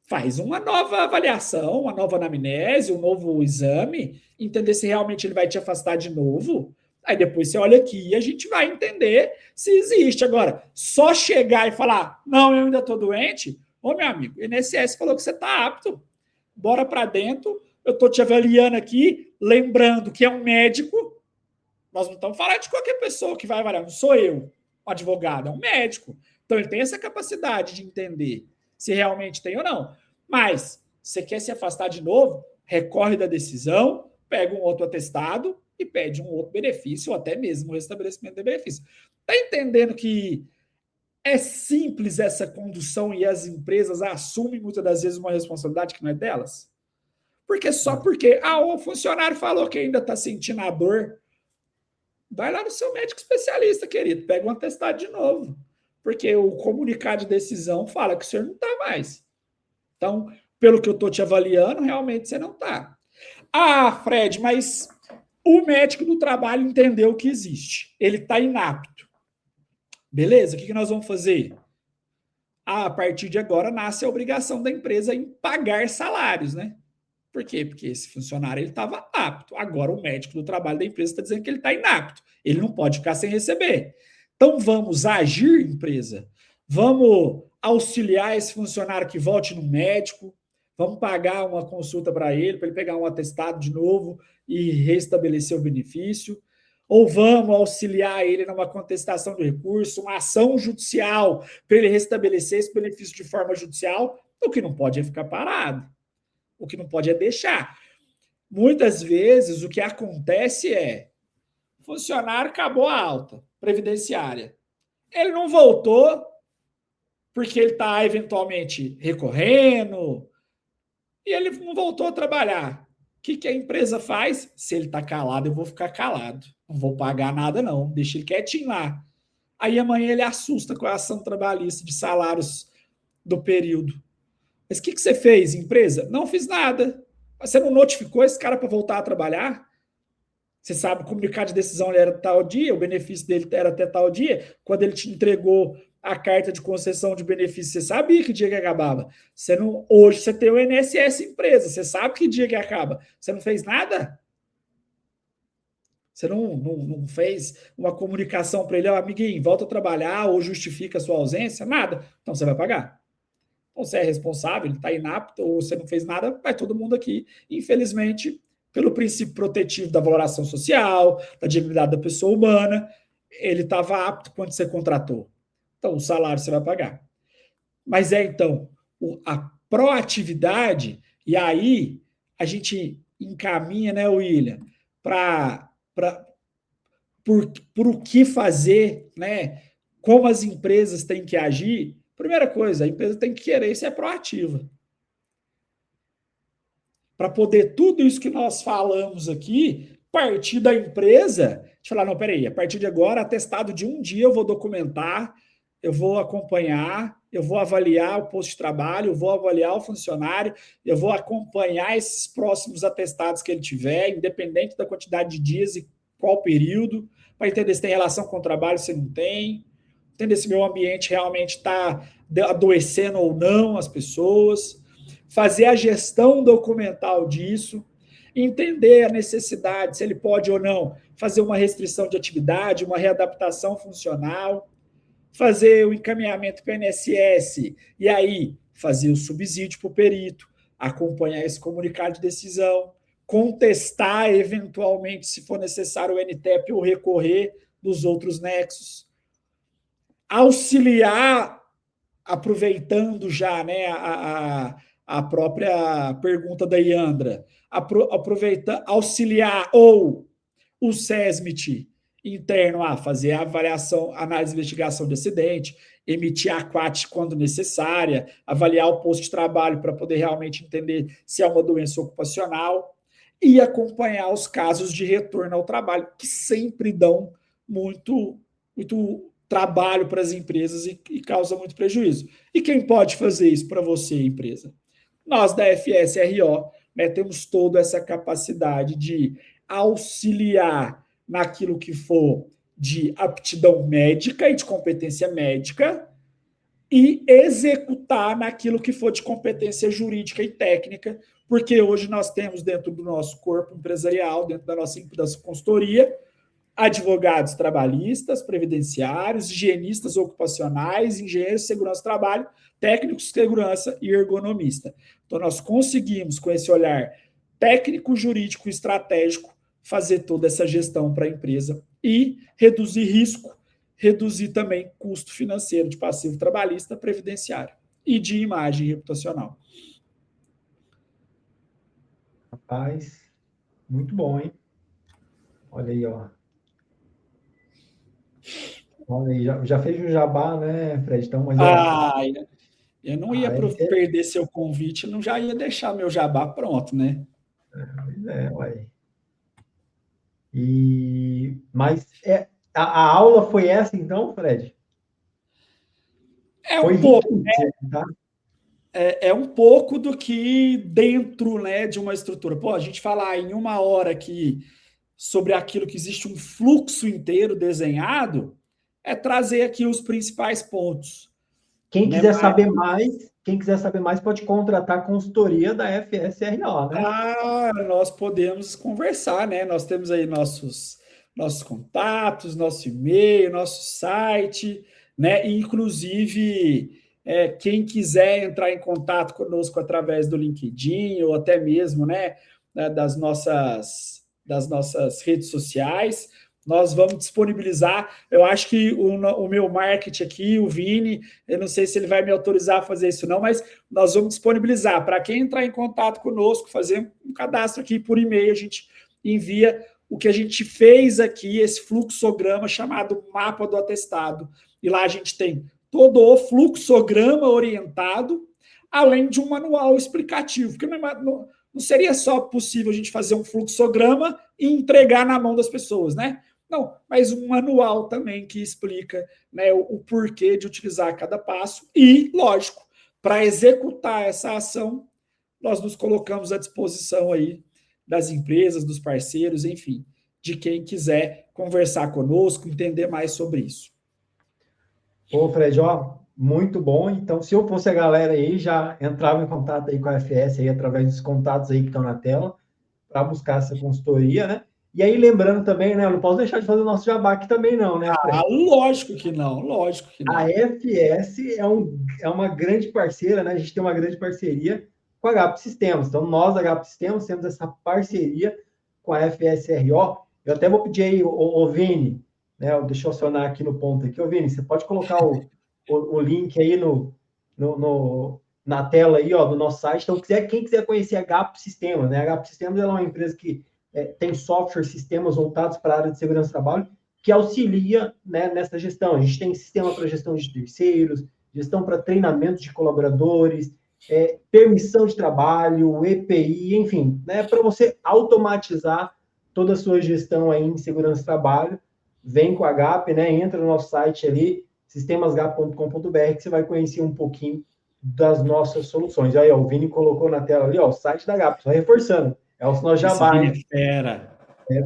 faz uma nova avaliação, uma nova anamnese, um novo exame, entender se realmente ele vai te afastar de novo. Aí depois você olha aqui e a gente vai entender se existe. Agora, só chegar e falar, não, eu ainda estou doente, ô meu amigo, o INSS falou que você está apto, bora para dentro, eu estou te avaliando aqui, lembrando que é um médico, nós não estamos falando de qualquer pessoa que vai avaliar, não sou eu, um advogado, é um médico. Então ele tem essa capacidade de entender se realmente tem ou não. Mas, você quer se afastar de novo, recorre da decisão, pega um outro atestado e pede um outro benefício, ou até mesmo o restabelecimento de benefício. Está entendendo que é simples essa condução e as empresas assumem muitas das vezes uma responsabilidade que não é delas? Porque só porque o funcionário falou que ainda está sentindo a dor, vai lá no seu médico especialista, querido, pega um atestado de novo. Porque o comunicado de decisão fala que o senhor não está mais. Então, pelo que eu estou te avaliando, realmente você não está. Ah, Fred, mas O médico do trabalho entendeu que existe. Ele está inapto. Beleza? O que nós vamos fazer? A partir de agora nasce a obrigação da empresa em pagar salários, né? Por quê? Porque esse funcionário estava apto. Agora o médico do trabalho da empresa está dizendo que ele está inapto. Ele não pode ficar sem receber. Então vamos agir, empresa. Vamos auxiliar esse funcionário que volte no médico. Vamos pagar uma consulta para ele pegar um atestado de novo e restabelecer o benefício. Ou vamos auxiliar ele numa contestação de recurso, uma ação judicial para ele restabelecer esse benefício de forma judicial. O que não pode é ficar parado. O que não pode é deixar. Muitas vezes o que acontece é o funcionário acabou a alta previdenciária. Ele não voltou porque ele está eventualmente recorrendo e ele não voltou a trabalhar. O que a empresa faz? Se ele está calado, eu vou ficar calado. Não vou pagar nada, não. Deixa ele quietinho lá. Aí amanhã ele assusta com a ação trabalhista de salários do período. Mas o que você fez, empresa? Não fiz nada. Você não notificou esse cara para voltar a trabalhar? Você sabe, o comunicado de decisão era tal dia, o benefício dele era até tal dia. Quando ele te entregou a carta de concessão de benefício, você sabia que dia que acabava. Você não, hoje você tem o INSS empresa, você sabe que dia que acaba. Você não fez nada? Você não fez uma comunicação para ele, amiguinho, volta a trabalhar ou justifica a sua ausência? Nada. Então você vai pagar. Ou você é responsável, ele está inapto, ou você não fez nada, vai todo mundo aqui, infelizmente, pelo princípio protetivo da valoração social, da dignidade da pessoa humana, ele estava apto quando você contratou. Então, o salário você vai pagar. Mas então, a proatividade, e aí a gente encaminha, né, William, por o que fazer, né, como as empresas têm que agir. Primeira coisa, a empresa tem que querer ser proativa. Para poder tudo isso que nós falamos aqui, partir da empresa, de falar, não, peraí, a partir de agora, atestado de um dia eu vou documentar, eu vou acompanhar, eu vou avaliar o posto de trabalho, eu vou avaliar o funcionário, eu vou acompanhar esses próximos atestados que ele tiver, independente da quantidade de dias e qual período, para entender se tem relação com o trabalho, se não tem, entender se meu ambiente realmente está adoecendo ou não as pessoas, fazer a gestão documental disso, entender a necessidade, se ele pode ou não fazer uma restrição de atividade, uma readaptação funcional, fazer o encaminhamento para o INSS e aí fazer o subsídio para o perito, acompanhar esse comunicado de decisão, contestar eventualmente, se for necessário, o NTEP ou recorrer dos outros nexos, auxiliar, aproveitando já, né, a própria pergunta da Iandra, aproveita, auxiliar ou o SESMIT interno a fazer a avaliação, análise e investigação de acidente, emitir a AQUAT quando necessária, avaliar o posto de trabalho para poder realmente entender se é uma doença ocupacional e acompanhar os casos de retorno ao trabalho, que sempre dão muito trabalho para as empresas e causa muito prejuízo. E quem pode fazer isso para você, empresa? Nós da FSRO, né, temos toda essa capacidade de auxiliar naquilo que for de aptidão médica e de competência médica e executar naquilo que for de competência jurídica e técnica, porque hoje nós temos dentro do nosso corpo empresarial, dentro da nossa consultoria, advogados trabalhistas, previdenciários, higienistas ocupacionais, engenheiros de segurança do trabalho, técnicos de segurança e ergonomista. Então, nós conseguimos, com esse olhar técnico, jurídico e estratégico, fazer toda essa gestão para a empresa e reduzir risco, reduzir também custo financeiro de passivo trabalhista, previdenciário e de imagem reputacional. Rapaz, muito bom, hein? Olha aí, ó. Olha aí, já fez o jabá, né, Fred? Então, mas, ó, eu não ia perder seu convite, não já ia deixar meu jabá pronto, né? Pois ué. Mas a aula foi essa, então, Fred? Foi um pouco, né? Tá? É um pouco do que dentro, né, de uma estrutura. Pô, a gente falar em 1 hora aqui sobre aquilo que existe um fluxo inteiro desenhado, é trazer aqui os principais pontos. Quem quiser saber mais pode contratar a consultoria da FSRO, né? Ah, nós podemos conversar, né? Nós temos aí nossos contatos, nosso e-mail, nosso site, né? Inclusive, quem quiser entrar em contato conosco através do LinkedIn ou até mesmo, né, das nossas redes sociais, nós vamos disponibilizar. Eu acho que o meu marketing aqui, o Vini, eu não sei se ele vai me autorizar a fazer isso não, mas nós vamos disponibilizar para quem entrar em contato conosco, fazer um cadastro aqui por e-mail, a gente envia o que a gente fez aqui, esse fluxograma chamado Mapa do Atestado. E lá a gente tem todo o fluxograma orientado, além de um manual explicativo, porque não seria só possível a gente fazer um fluxograma e entregar na mão das pessoas, né? Não, mas um manual também que explica, né, o porquê de utilizar cada passo e, lógico, para executar essa ação, nós nos colocamos à disposição aí das empresas, dos parceiros, enfim, de quem quiser conversar conosco, entender mais sobre isso. Ô, Fred, ó, muito bom. Então, se eu fosse a galera aí, já entrava em contato aí com a FS aí, através dos contatos aí que estão na tela, para buscar essa consultoria, né? E aí, lembrando também, né? Eu não posso deixar de fazer o nosso jabá aqui também, não, né, Fred? Lógico que não, lógico que não. A FS é uma grande parceira, né? A gente tem uma grande parceria com a HP Sistemas. Então, nós, da HP Sistemas, temos essa parceria com a FSRO. Eu até vou pedir aí, o Vini, né? Deixa eu acionar aqui no ponto aqui. Ô, Vini, você pode colocar o link aí na tela aí, ó, do nosso site. Então, quem quiser conhecer a HP Sistemas, né? A HP Sistemas é uma empresa que tem software, sistemas voltados para a área de segurança do trabalho, que auxilia, né, nessa gestão. A gente tem sistema para gestão de terceiros, gestão para treinamento de colaboradores, permissão de trabalho, EPI, enfim, né, para você automatizar toda a sua gestão aí em segurança do trabalho. Vem com a GAP, né, entra no nosso site ali, sistemasgap.com.br, que você vai conhecer um pouquinho das nossas soluções. Aí, ó, o Vini colocou na tela ali, ó, o site da GAP, só reforçando, é o nosso jabá, hein? Fera.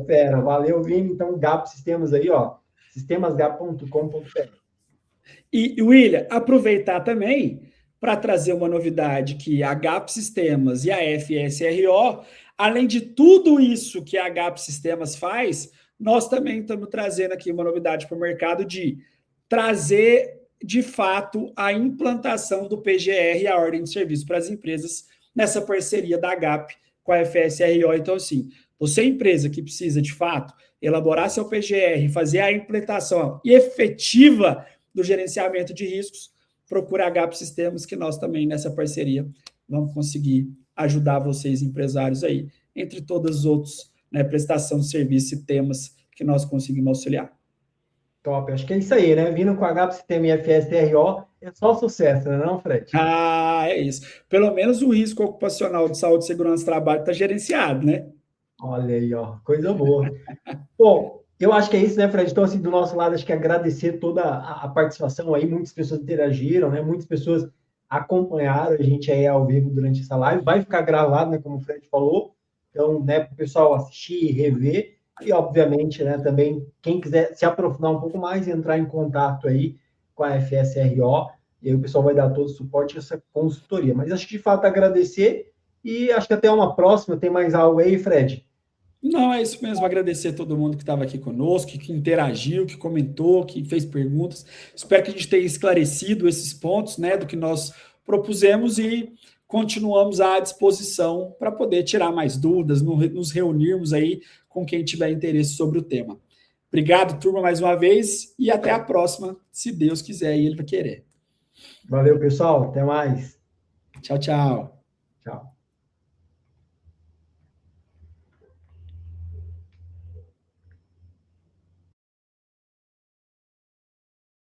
Fera. Valeu, Vini. Então, GAP Sistemas aí, ó, sistemasgap.com.br. E, William, aproveitar também para trazer uma novidade que a GAP Sistemas e a FSRO, além de tudo isso que a GAP Sistemas faz, nós também estamos trazendo aqui uma novidade para o mercado de trazer, de fato, a implantação do PGR e a ordem de serviço para as empresas nessa parceria da GAP com a FSRO. Então, assim, você é empresa que precisa, de fato, elaborar seu PGR, fazer a implementação efetiva do gerenciamento de riscos, procura a GAP Sistemas, que nós também, nessa parceria, vamos conseguir ajudar vocês, empresários, aí, entre todos os outros, né, prestação de serviço e temas que nós conseguimos auxiliar. Top, acho que é isso aí, né? Vindo com a GAP Sistema e FSRO, é só sucesso, não é não, Fred? É isso. Pelo menos o risco ocupacional de saúde e segurança do trabalho está gerenciado, né? Olha aí, ó, coisa boa. Bom, eu acho que é isso, né, Fred? Então, assim, do nosso lado, acho que agradecer toda a participação aí, muitas pessoas interagiram, né? Muitas pessoas acompanharam a gente aí ao vivo durante essa live. Vai ficar gravado, né, como o Fred falou. Então, né, para o pessoal assistir e rever. E, obviamente, né, também, quem quiser se aprofundar um pouco mais, entrar em contato aí com a FSRO, e aí o pessoal vai dar todo o suporte a essa consultoria. Mas acho que, de fato, agradecer e acho que até uma próxima. Tem mais algo aí, Fred? Não, é isso mesmo. Agradecer a todo mundo que estava aqui conosco, que interagiu, que comentou, que fez perguntas. Espero que a gente tenha esclarecido esses pontos, né, do que nós propusemos e continuamos à disposição para poder tirar mais dúvidas, nos reunirmos aí com quem tiver interesse sobre o tema. Obrigado, turma, mais uma vez e até a próxima, se Deus quiser e Ele vai querer. Valeu, pessoal. Até mais. Tchau, tchau. Tchau.